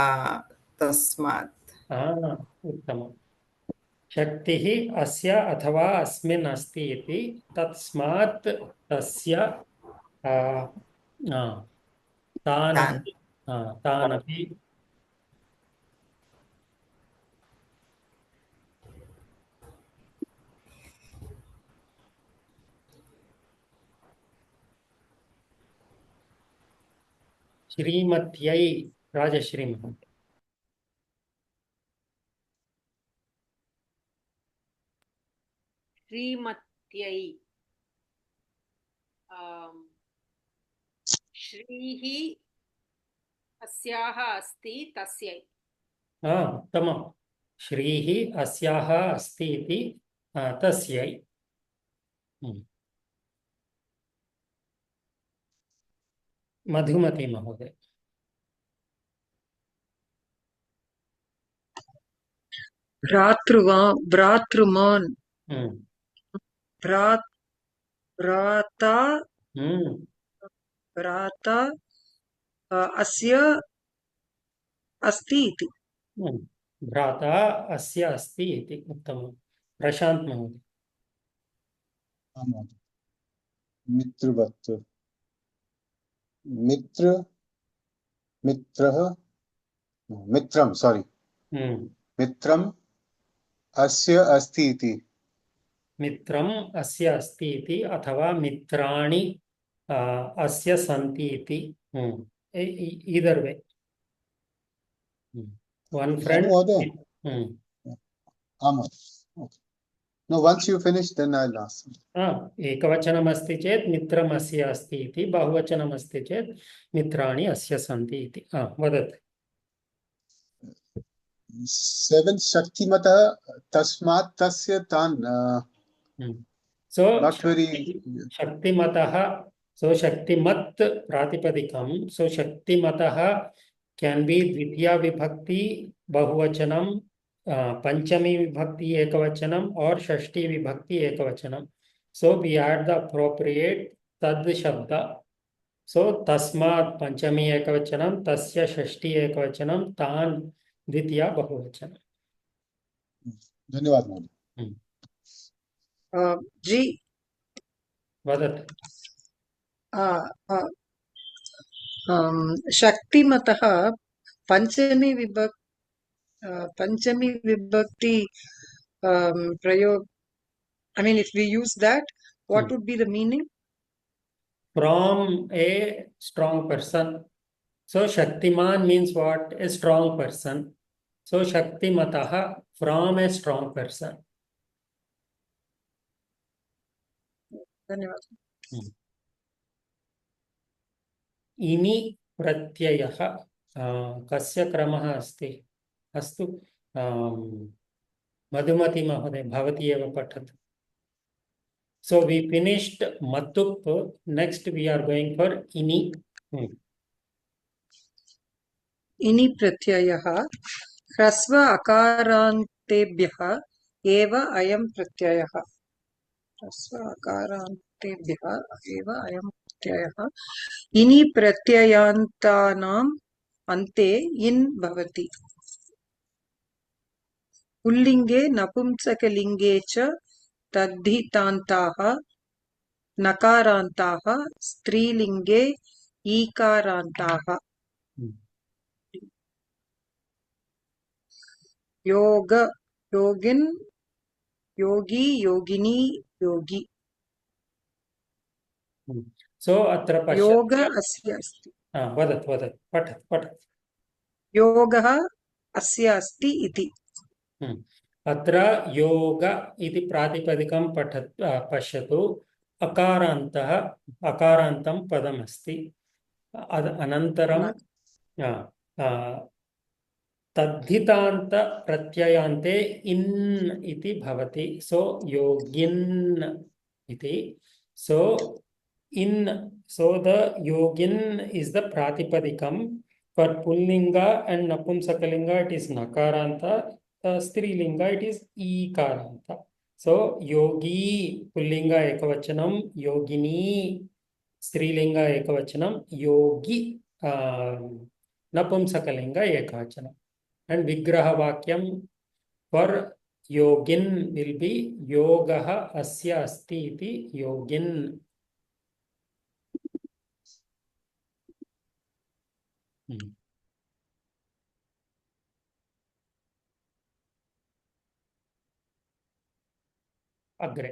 तस्मात्. उत्तमम्. शक्तिः अस्य अथवा अस्मिन् अस्ति इति तस्मात् तस्य तानपि श्रीमत्यै राजश्री महोदय. श्रीमत्यै श्रीः अस्याः अस्ति तस्यै. उत्तमम्. श्रीः अस्याः अस्ति इति तस्यै. मधुमती महोदय. भ्रातृमान् भ्राता अस्य अस्ति इति. भ्राता अस्य अस्ति इति. उत्तमं. प्रशांत महोदय. मित्रवत्. मित्रं sorry. मित्रम् अस्य अस्ति इति. मित्रम् अस्य अस्ति इति अथवा मित्राणि अस्य सन्ति इति. either way. One friend. No, once you finish, then I'll ask. एकवचनम् अस्ति चेत् मित्रम् अस्य अस्ति इति. बहुवचनम् अस्ति चेत् मित्राणि अस्य सन्ति इति. वदतु. 7 Shaktimatah tasmat tasya tan. So not very Shaktimatah. So Shaktimat Pratipadikam. So Shaktimatah can be Dvitiya Vibhakti Bahuvachanam, Panchami Vibhakti Ekavachanam, or Shashti Vibhakti Ekavachanam. So we add the appropriate Tad Shabda. So Tasmat Panchami Ekavachanam, Tasya Shashti Ekavachanam, Tan Dvitiya Bahuvachanam. धन्यवाद महोदय. जी वदतु. शक्तिमतः पंचमी विभक्ति प्रयोग. I mean, if we use that, what would be the meaning? From a strong person. So Shaktiman means what? A strong person. So Shaktimataha, from a strong person. धन्यवाद. इनि प्रत्ययः कस्य क्रमः अस्ति? अस्तु, मधुमती महोदय भवती एव पठतु. So we finished Matup. Next we are going for Ini. इनि प्रत्ययः ह्रस्व अकारान्तेभ्यः एव अयं प्रत्ययः. ह्रस्व अकारान्तेभ्यः एव अयं प्रत्ययः. इनि प्रत्ययान्तानाम् अन्ते इन् भवति. पुल्लिङ्गे नपुंसकलिङ्गे च तद्धितान्ताः नकारान्ताः, स्त्रीलिङ्गे ईकारान्ताः. योग, योगिन्, योगी, योगिनी, योगी. So अत्र पश्यतु. योग अस्य अस्ति. वदतु पठतु. योगः अस्य अस्ति इति. अत्र योग इति प्रातिपदिकं पश्यतु. अकारान्तं पदमस्ति. अनन्तरं तद्धितान्त प्रत्ययान्ते इन् इति भवति. सो योगिन् इति. So the yogin is the pratipadikam. For pullinga and napumsakalinga it is nakaranta. Strilinga it is ikaranta. So yogi pullinga ekavachanam, yogini strilinga ekavachanam, yogi napumsakalinga ekavachanam. And vigraha vakyam for yogin will be yogaha asya asti iti yogin. अग्रे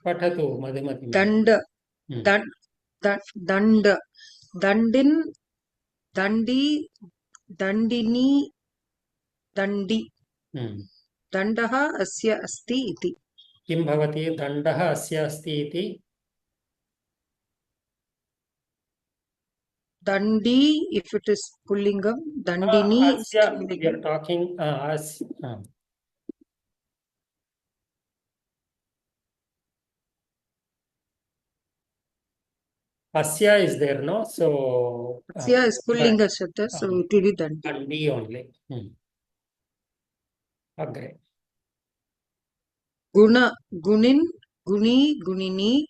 पठतु मधुमती. दण्ड, दण्ड, दण्डिन्, दण्डी, दण्डिनी, दण्डी. दण्डः अस्य अस्ति इति. किं भवति? दण्डः अस्य अस्ति इति. दण्डी, if it is pullingam, दण्डिनी. We are talking as Asya is there, no? So Asya is pullinga shabda, so it will be dandi. Dandi only. Agre. Guna, gunin, guni, gunini.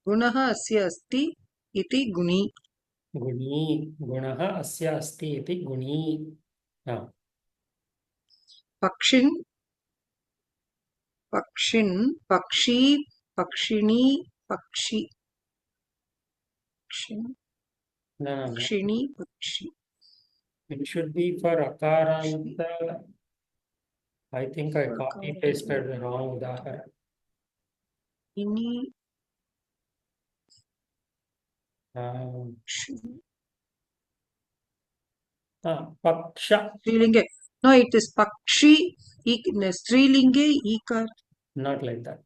Gunaha asya asti iti guni. Guni, gunaha asya asti iti guni. Pakshin, pakshin, pakshi, pakshini, pakshi. No. Pakshini, pakshi. It should be for akaranta. I think I copy pasted the wrong udahara. Ini. Paksha. Strilinge. No, it is pakshi. Strilinge, ikar. Not like that.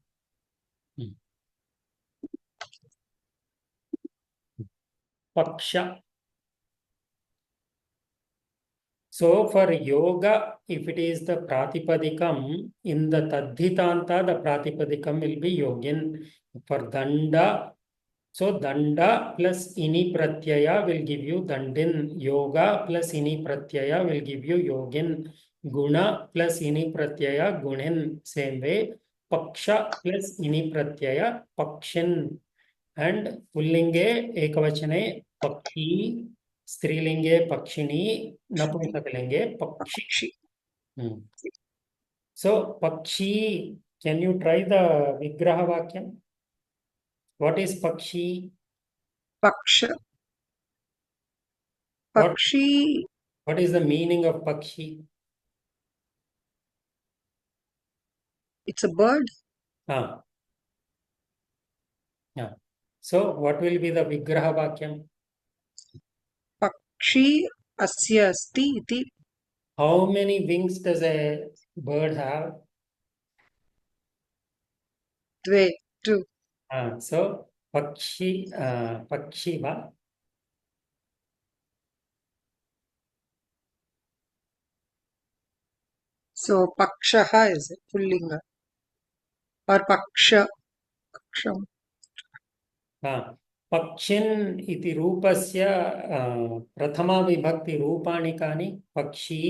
Paksha. So for yoga, if it is the pratipadikam, in the tadhitanta, the pratipadikam will be yogin. For danda, so danda plus ini pratyaya will give you dandin. Yoga plus ini pratyaya will give you yogin. Guna plus ini pratyaya gunin. Same way. Paksha plus ini pratyaya pakshin. And pullinge ekavachane pakhi. Strilinge pakshini, napumsakalinge pakshi. So pakshi Can you try the Vigraha Vakyam? What is Pakshi? Paksha. What, Pakshi. what is the meaning of Pakshi? It's a bird. Ah. Yeah. So what will be the Vigraha Vakyam? Pakshi asya asti iti. How many wings does a bird have? Dve. Two. So Pakshi, Pakshiva. So Pakshaha is it? Pullinga. Or Paksha. Paksham. पक्षिन् इति रूपस्य प्रथमा विभक्ति रूपाणि कानि? पक्षी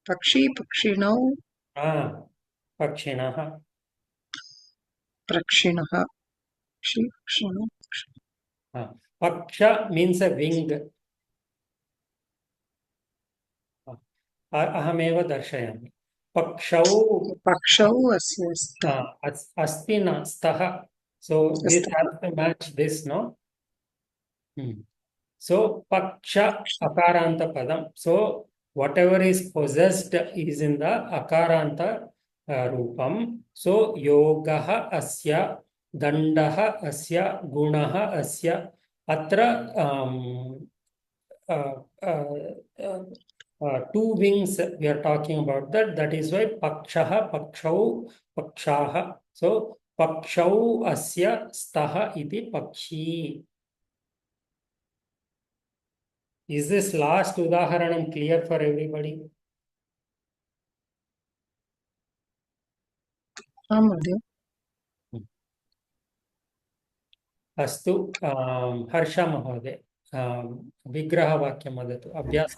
Pakshi, Pakshinau. पक्षिणः. Prakshinaha. Pakshi, Pakshinu. Paksha means a wing. अहमेव दर्शयामि. पक्षौ Pakshau asya asti. अस्ति न स्तः. So this has to match this, no? So paksha akaranta padam. So whatever is possessed is in the akaranta rupam. So yogaha asya, dandaha asya, gunaha asya. Atra two wings we are talking about that. That is why pakshaha, pakshau, pakshaha. So pakshau asya staha iti pakshi. Is this last udaharanam clear for everybody? Astu, Harsha Mahoday, Vigraha Vakyam Madatu, Abhyas.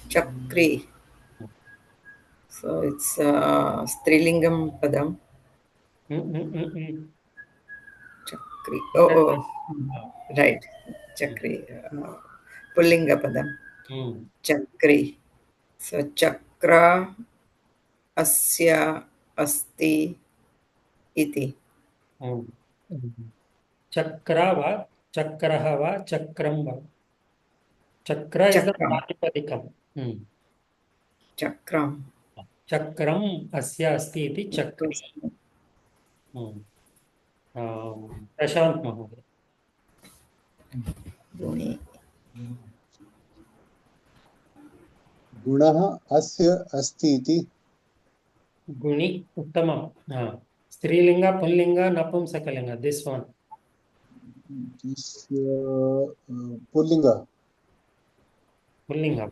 Chakri. So it's Strilingam Padam. Chakri. Oh, right. Chakri. Pullinga Padam. Chakri. So Chakra Asya Asti Iti. Chakra va, Chakraha va, Chakram va. Chakra is the Pratipadikam. Chakram. Chakram Asya Asti iti Chakri. Prashant Mahoday. Guni. Gunaha asya asti iti. Guni Uttamam. Strilinga, Pullinga, Napumsakalinga. This one. This Pullinga. Pullinga.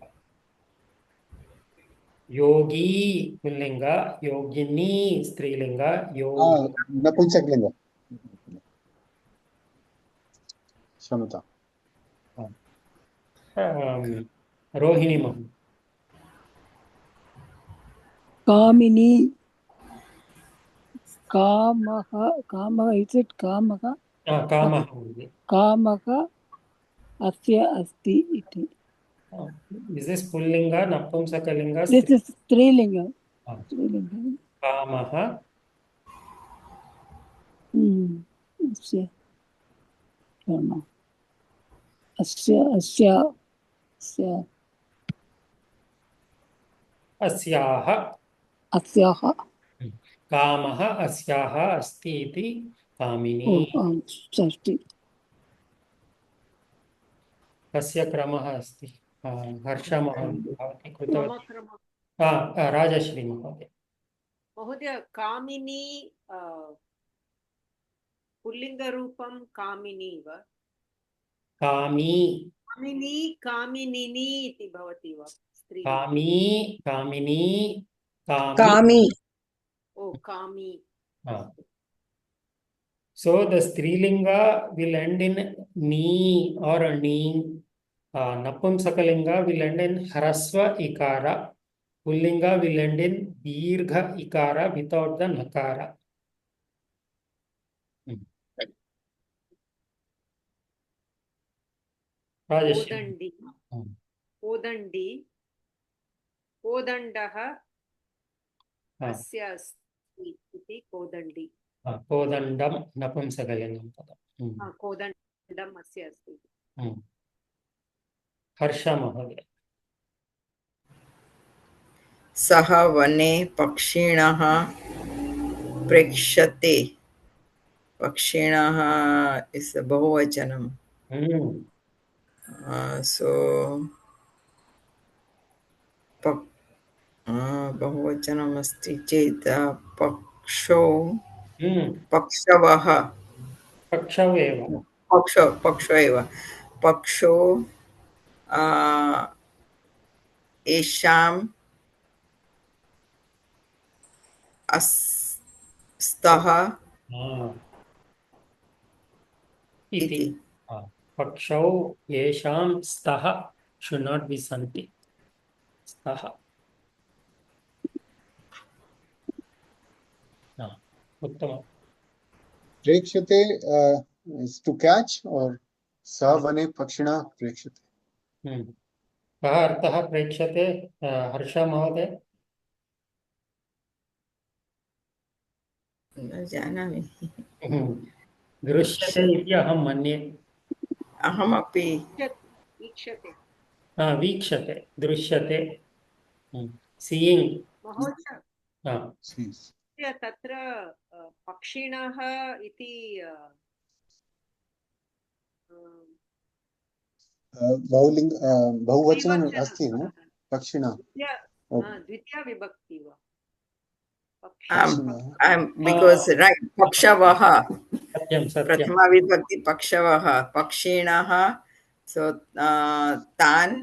Yogi Pullinga, Yogini Strilinga, Yogi. Napumsakalinga. Shamata. Rohini Mahoday. Kamini. Kamaha, is it Kamaha? Kamaha. Kamaha asya asti iti. Is this Pullinga, Napumsakalinga? This is Strilinga. Kamaha. Asya. Asya. Asyaha. Asyaha. Kamaha asyaha asti iti kamini. Asti. Kasya kramaha asti. Harsha Mahoday. Rajashri Mahoday. Mahodaya, Kamini, Pullinga Rupam Kamini va? Kami. Kaminini iti bhavati va? Kami, Kamini, Kami. Oh, Kami. So the Strilinga will end in ni or ni. Napumsakalinga will end in Harasva Ikara. Pullinga will end in Dirgha Ikara without the Nakara. Rajshree कोदण्डी कोदण्डी कोदण्डः अस्य अस्ति इति कोदण्डी कोदण्डं नपुंसकलिङ्गं पदम् कोदण्डम् अस्य अस्ति हर्ष महोदय सः वने पक्षिणः प्रेक्षते पक्षिणः इस् बहुवचनं सो बहुवचनम् अस्ति चेत् पक्षौ पक्षवः पक्षौ एव पक्षो एव पक्षो येषां स्तः इति पक्षौ येषां स्तः should not be सन्ति स्तः उत्तमम् प्रेक्षते is to catch or savane pakshina प्रेक्षते कः अर्थः प्रेक्षते हर्ष महोदय न जानामि दृश्यते इति अहं मन्ये अहमपि वीक्षते वीक्षते दृश्यते सीयिङ्ग् महोदय तत्र पक्षिणः इति बहुवचनम् अस्ति न पक्षिणा द्वितीया विभक्ति वा because right पक्षवः सत्यं प्रथमा विभक्ति पक्षवः पक्षिणः so तान्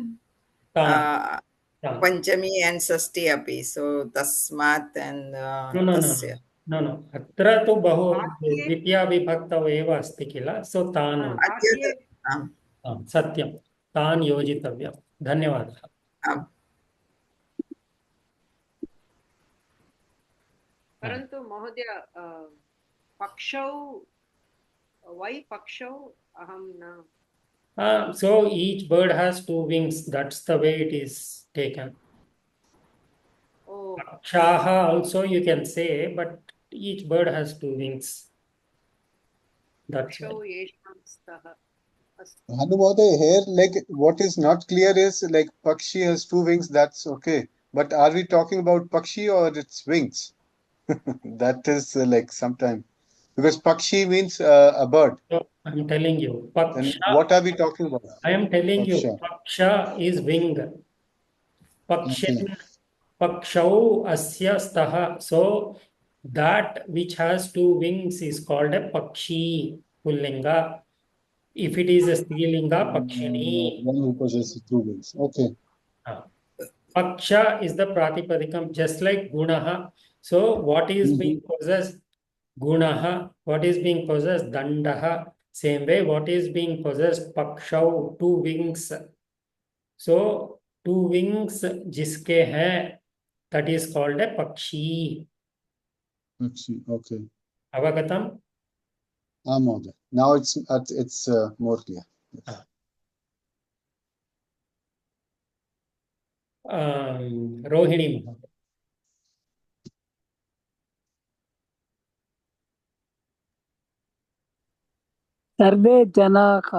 पंचमी and षष्ठी अपि so तस्मात् and तस्य no अत्र तु बहु द्वितीया विभक्तौ एव अस्ति किल सो तान् सत्यं तान् योजितव्यं धन्यवादः परन्तु महोदय पक्षौ why पक्षौ अहं न so each bird has two wings that's the way it is taken pakshaha also you can say but each bird has two wings that's why Hanu Mohoday, here like what is not clear is like pakshi has two wings, that's okay, but are we talking about pakshi or its wings? That is like sometime because pakshi means a bird. so I'm telling you paksha, what are we talking about? I am telling paksha. you paksha is wing pakshin pakshau asya stah so that which has two wings is called a pakshi pullinga if it is a strilinga pakshini one who possesses two wings okay paksha is the pratipadikam just like gunaha so what is being possessed gunaha what is being possessed dandaha same way what is being possessed pakshau two wings so two wings jiske hai that is called a pakshi okay avagatam now it's more clear rohini Mohoday. सर्वे जनाः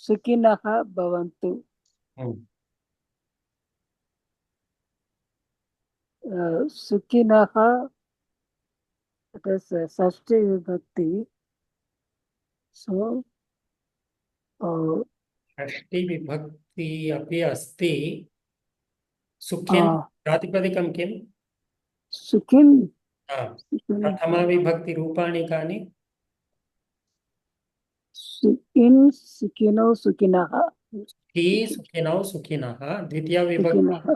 सुखिनः भवन्तु सुखिनः षष्ठी विभक्ति so षष्ठी विभक्ति अपि अस्ति सुखिन प्रातिपदिकं किम् सुखिन प्रथमा विभक्ति रूपाणि कानि सुखिन सुखिनौ सुखिनः सुखिनौ सुखिनः द्वितीया विभक्ति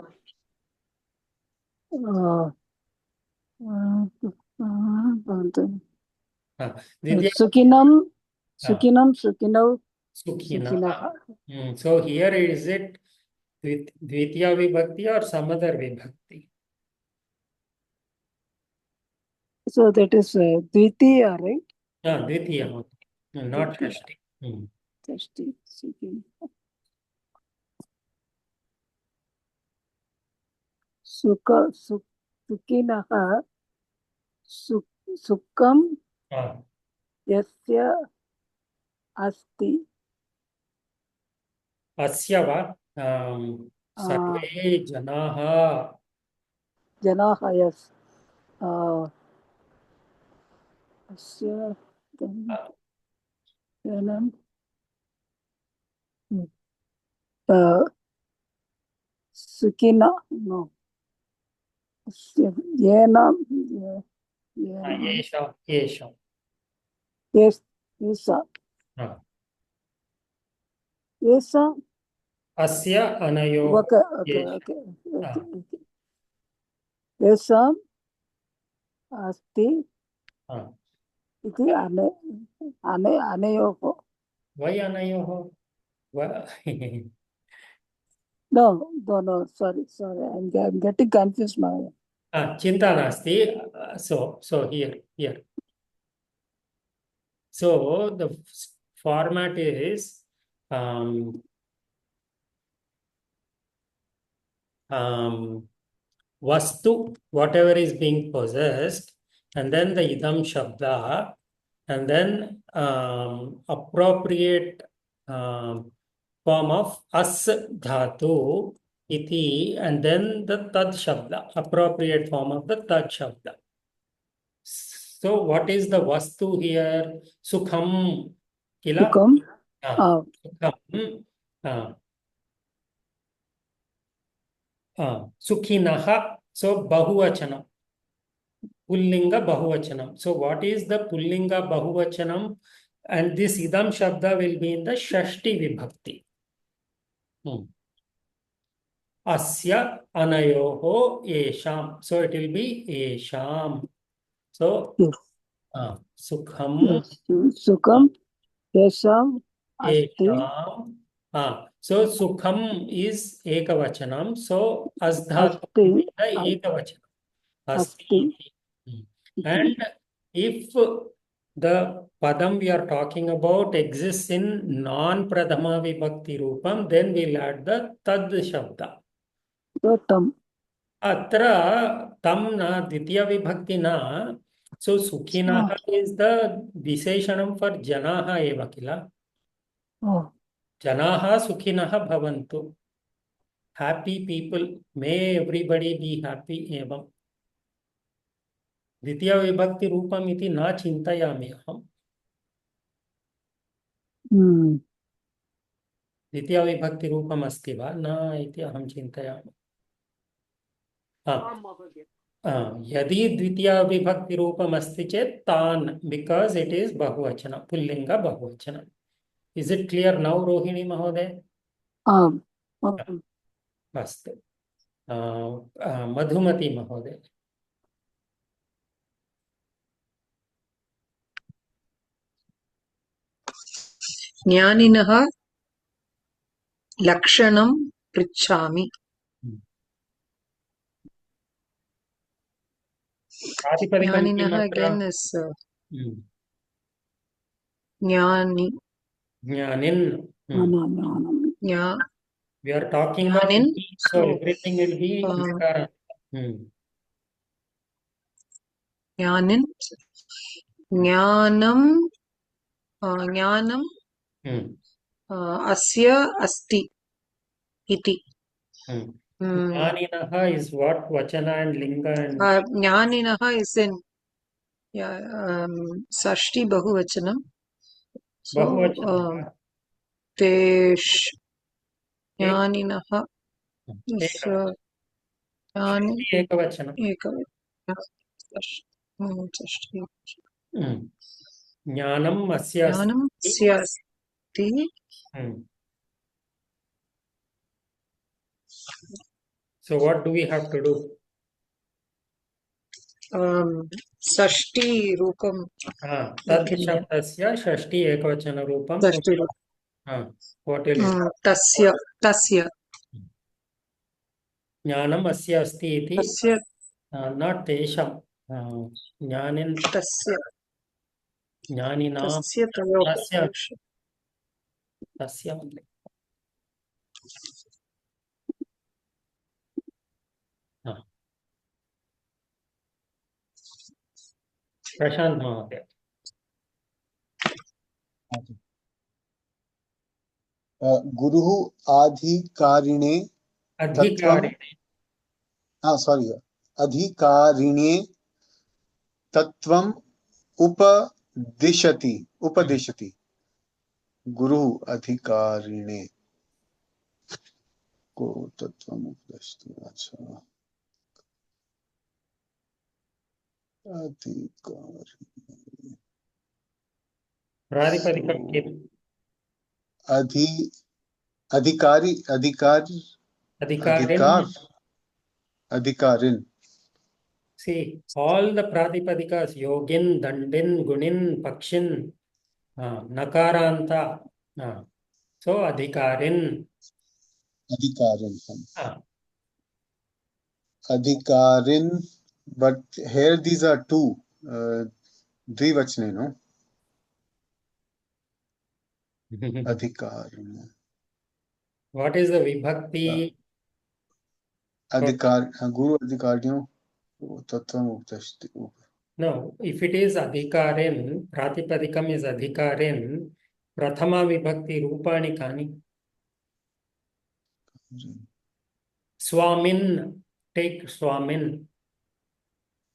सुखिनं सुखिनं सुखिनौ सुखिनः so here is it द्वितीया विभक्ति or some other vibhakti so that is dvitiya right dvitiya not shashti षष्ठी सुखिनः सुखिनः सुखं यस्य अस्ति अस्य वा सर्वे जनाः यस् अस्य जनं सुखिनः नो येन येषां अस्य अनयोः येषाम् अस्ति इति अनयोः वै अनयोः No, sorry. I'm getting confused now. चिन्ता नास्ति. So here. So the format is vastu, whatever is being possessed, and then the idam shabda, and then appropriate form of as dhatu iti, and then the tad shabda, appropriate form of the tad shabda. So what is the vastu here? Sukham, kila? Sukham. Sukham. Sukhinaha, so bahuvachanam. Pullinga bahuvachanam. So what is the pullinga bahuvachanam? And this idam shabda will be in the shashti vibhakti. Asya anayoho esham. So it will be esham. So sukham. Sukham esham asti. So sukham is ekavachanam. So asdhatu is the ekavachanam. Asti. And if the padam we are talking about exists in non-pradhama vibhakti rupam, then we'll add the tad shabda. Tam. Atra tam na ditya vibhakti na. So sukhinaha is the viseshanam for janaha eva kila. Janaha sukhinaha bhavantu. Happy people. May everybody be happy evam. द्वितीय विभक्ति रूपम इति न चिंतयामि अहम्. द्वितीय विभक्ति रूपम अस्ति वा न इति अहं चिन्तयामि. यदि द्वितीय विभक्ति रूपम अस्ति चेत् तान्, बिकॉज इट इज बहुवचन, पुल्लिंग बहुवचन. Is it clear now Rohini महोदय? अस्तु. मधुमती महोदय. ज्ञानिनः लक्षणं पृच्छामि. ज्ञानिनः again is ज्ञानी. Jnanin. We are talking about Jnanin. so everything will be Vikara. Jnanin. Jnanam. Jnanam. Asya asti. Iti. Jnaninaha is what? Vachana and Linga and... Jnaninaha is in Sashti Bahuvachanam. So, Tesh Jnaninaha is Ekavachanam. Jnanam asya asti. So what do we have to do? Sashti Rupam. Tad shabdasya shashti ekavachana rupam. Sashti Rupam. What will it? Tasya. Jnanam asya asti iti. Tasya. Not tesham. Jnanin. Tasya. Jnanina. Tasya. तस्य हाँ, प्रशांत महोदय। गुरुः आधिकारिणे तत्त्वं अधिकारिणे sorry अधिकारिणे तत्त्वम् उपदिशति गुरुः अधिकारिणे को तत्त्वम् उपदिशति। अच्छा, अधिकारी प्रातिपदिकं किम्? अधिकारी अधिकारिन्। अधिकारिन्। See, all the pratipadika's yogin, dandin, gunin, pakshin, nakaranta. So adhikarin. Adhikarin, but here these are two. Dvivachane, no? Adhikarin. What is the vibhakti? Guru adhikaryo tattvam updashti. No, if it is adhikarin, pratipadikam is adhikarin, prathama vibhakti rupani kani. Swamin, take Swamin.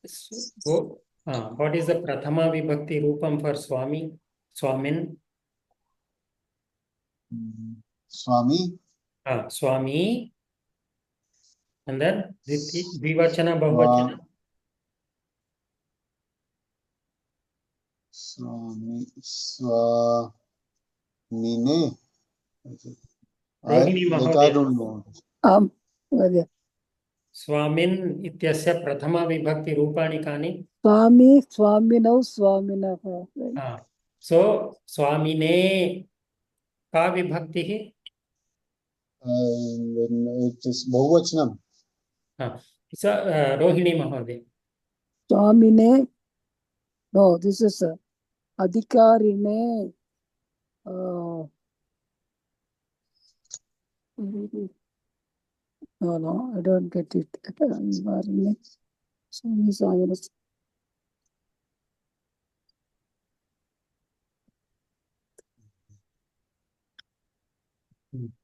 So, what is the prathama vibhakti rupam for Swami? Swamin. Swami. Swami. And then Dvivachana, Bahuvachana. Swami. Swamine. Rohini I Mahodaya. don't know. Vajay. Swamin ityasya prathama vibhakti rupani kani. Swami, Swaminau, Swaminaha. So, Swamine ka vibhakti hi? It is Bahuvachanam. It's Rohini Mahodaya. Swamine. No, this is Adhikarine. No, I don't get it. Swami.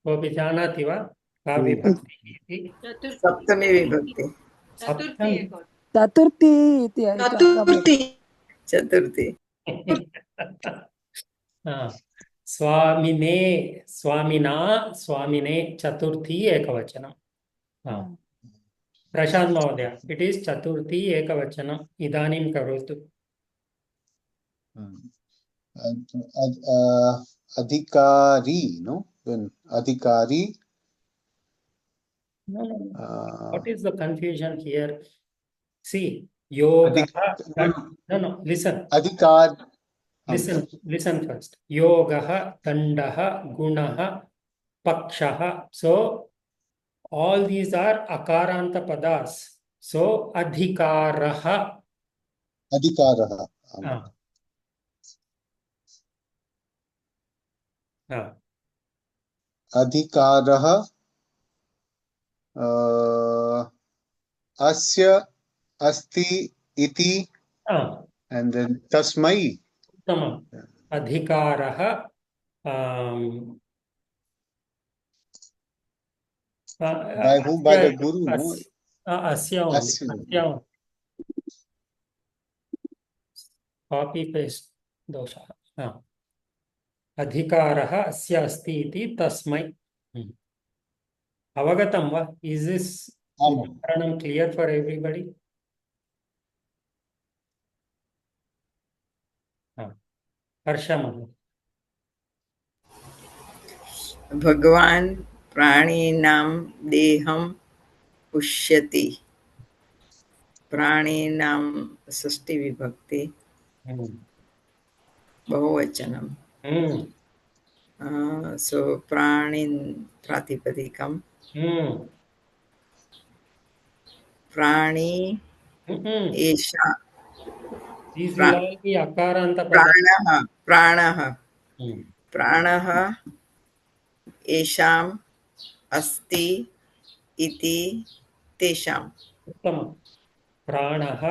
कोऽपि जानाति वा का विभक्तिः इति? सप्तमी विभक्ति। चतुर्थी इति चतुर्थी। स्वामिने, स्वामिना, स्वामिने चतुर्थी एकवचनम्। प्रशांत महोदय, इट इज चतुर्थी एकवचनम्। इदानीं करोतु। अधिकारी, no? When adhikari. No. What is the confusion here? See, yoga. No. Listen. Adhikar. Listen first. Yoga, dandaha, gunaha, pakshaha. So all these are akaranta padas. So adhikaraha. Adhikaraha. Adhikaraha asya asti iti and then tasmai. Tamam. Adhikaraha by whom? By the Guru, no? Asya only. Copy paste dosha. Adhikarah asya asti iti tasmai. Avagatam va? Is this clear for everybody? Harsha. भगवान प्राणिनां देहं पुष्यति। प्राणिनां षष्ठी विभक्ति बहुवचनम्। So प्राणिन् प्रातिपदिकम्। प्राणी एषा प्राणः प्राणः येषाम् अस्ति इति तेषाम्. उत्तमं. प्राणः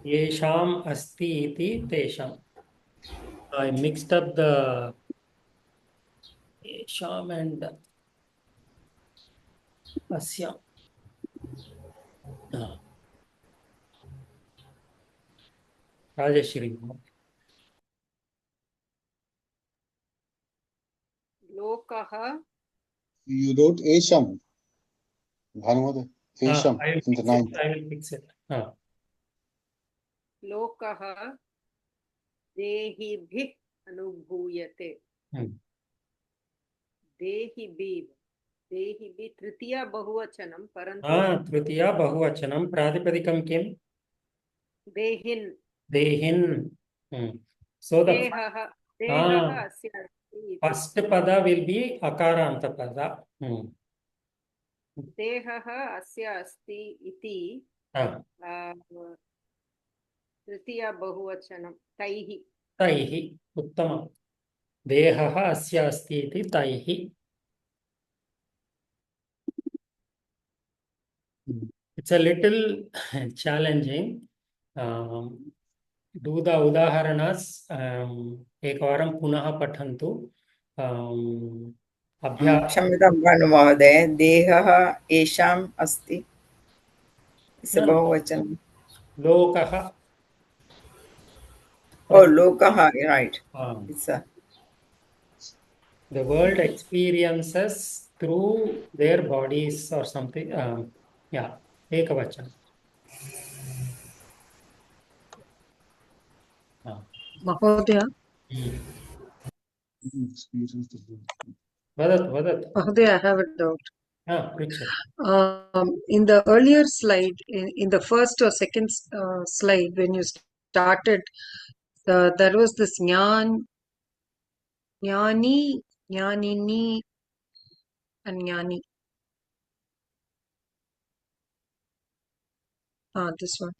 येषाम् अस्ति इति तेषाम्. I mixed up the येषाम् and अस्याम्. राजश्री. लोकः. You wrote Esham. Bhanumoday. Esham I will in the fix ninth. it. I will fix it. लोकः देहिभिः अनुभूयते. देहिभिः तृतीया बहुवचनं परन्तु तृतीया बहुवचनं प्रातिपदिकं किं? देहिन्. देहिन्. So the देहः अस्य अस्ति इति. first pada will be akaranta pada. देहः अस्य अस्ति इति तृतीया बहुवचनं तैः. तैः. उत्तमं. देहः अस्य अस्ति इति तैः. It's a little challenging. Do the udaharanas एकवारं पुनः पठन्तु. क्षम्यतां भानुमहोदय, देहः येषाम् अस्ति बहुवचनं. लोकः. Oh, लोकः, right. It's a the world experiences through their bodies or something. Yeah, ekavachanam. Mahodaya. Vadat. Mahodaya, I have a doubt. In the earlier slide, in the first or second slide, when you started, there was this jnani, jnanini, and jnani. This one.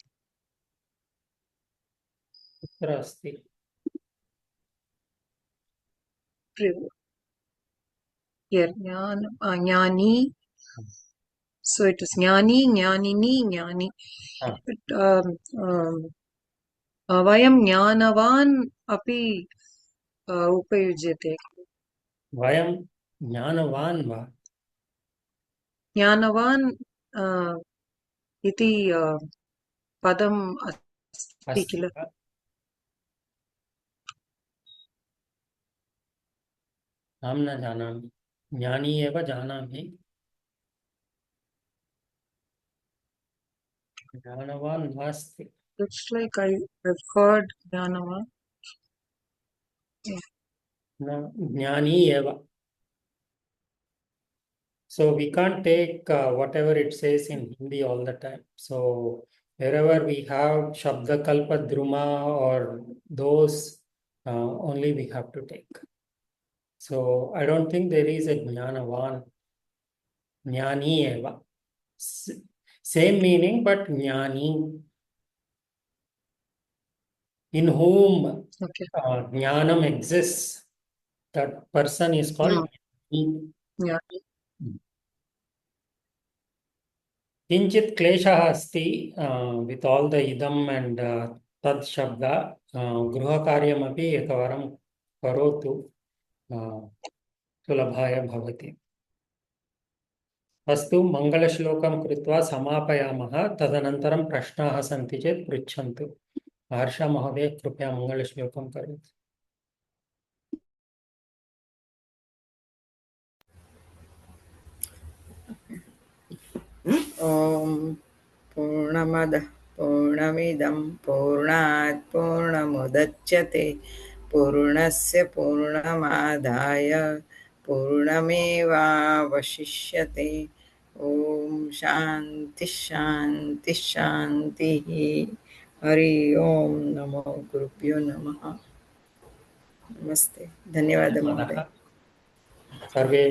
Here, jnani. So it is jnani, jnanini, jnani. Vayam jnanavan api upayujyate. Vayam jnanavan va. Jnanavan iti padam asti kila. अहं न जानामि. ज्ञानी एव जानामि. ज्ञानवान् नास्ति. Looks like I've heard Jnanavan. No, jnani eva. So we can't take whatever it says in Hindi all the time. So wherever we have Shabda Kalpa Druma or those, only we have to take. So I don't think there is a Jnanavan. Jnani eva. Same meaning, but Jnani. In whom Jnanam exists, that person is called Jnani. Yeah. Kinchit kleshah asti with all the idam and tad shabda gruha karyam api ekavaram karotu sulabhaya bhavati. Astu mangala shlokam kritva samapayamaha tadanantaram prashnaha santi chet pruchantu. Harsha Mahodaya कृपया मंगल श्लोकम करें. ॐ पूर्णमदः पूर्णमिदं पूर्णात् पूर्णमुदच्यते पूर्णस्य पूर्णमादाय पूर्णमेवावशिष्यते. ॐ शान्ति शान्ति शान्तिः. हरि ओम. नमो गुरुभ्यो नमः. नमस्ते. धन्यवाद महोदय. सर्वे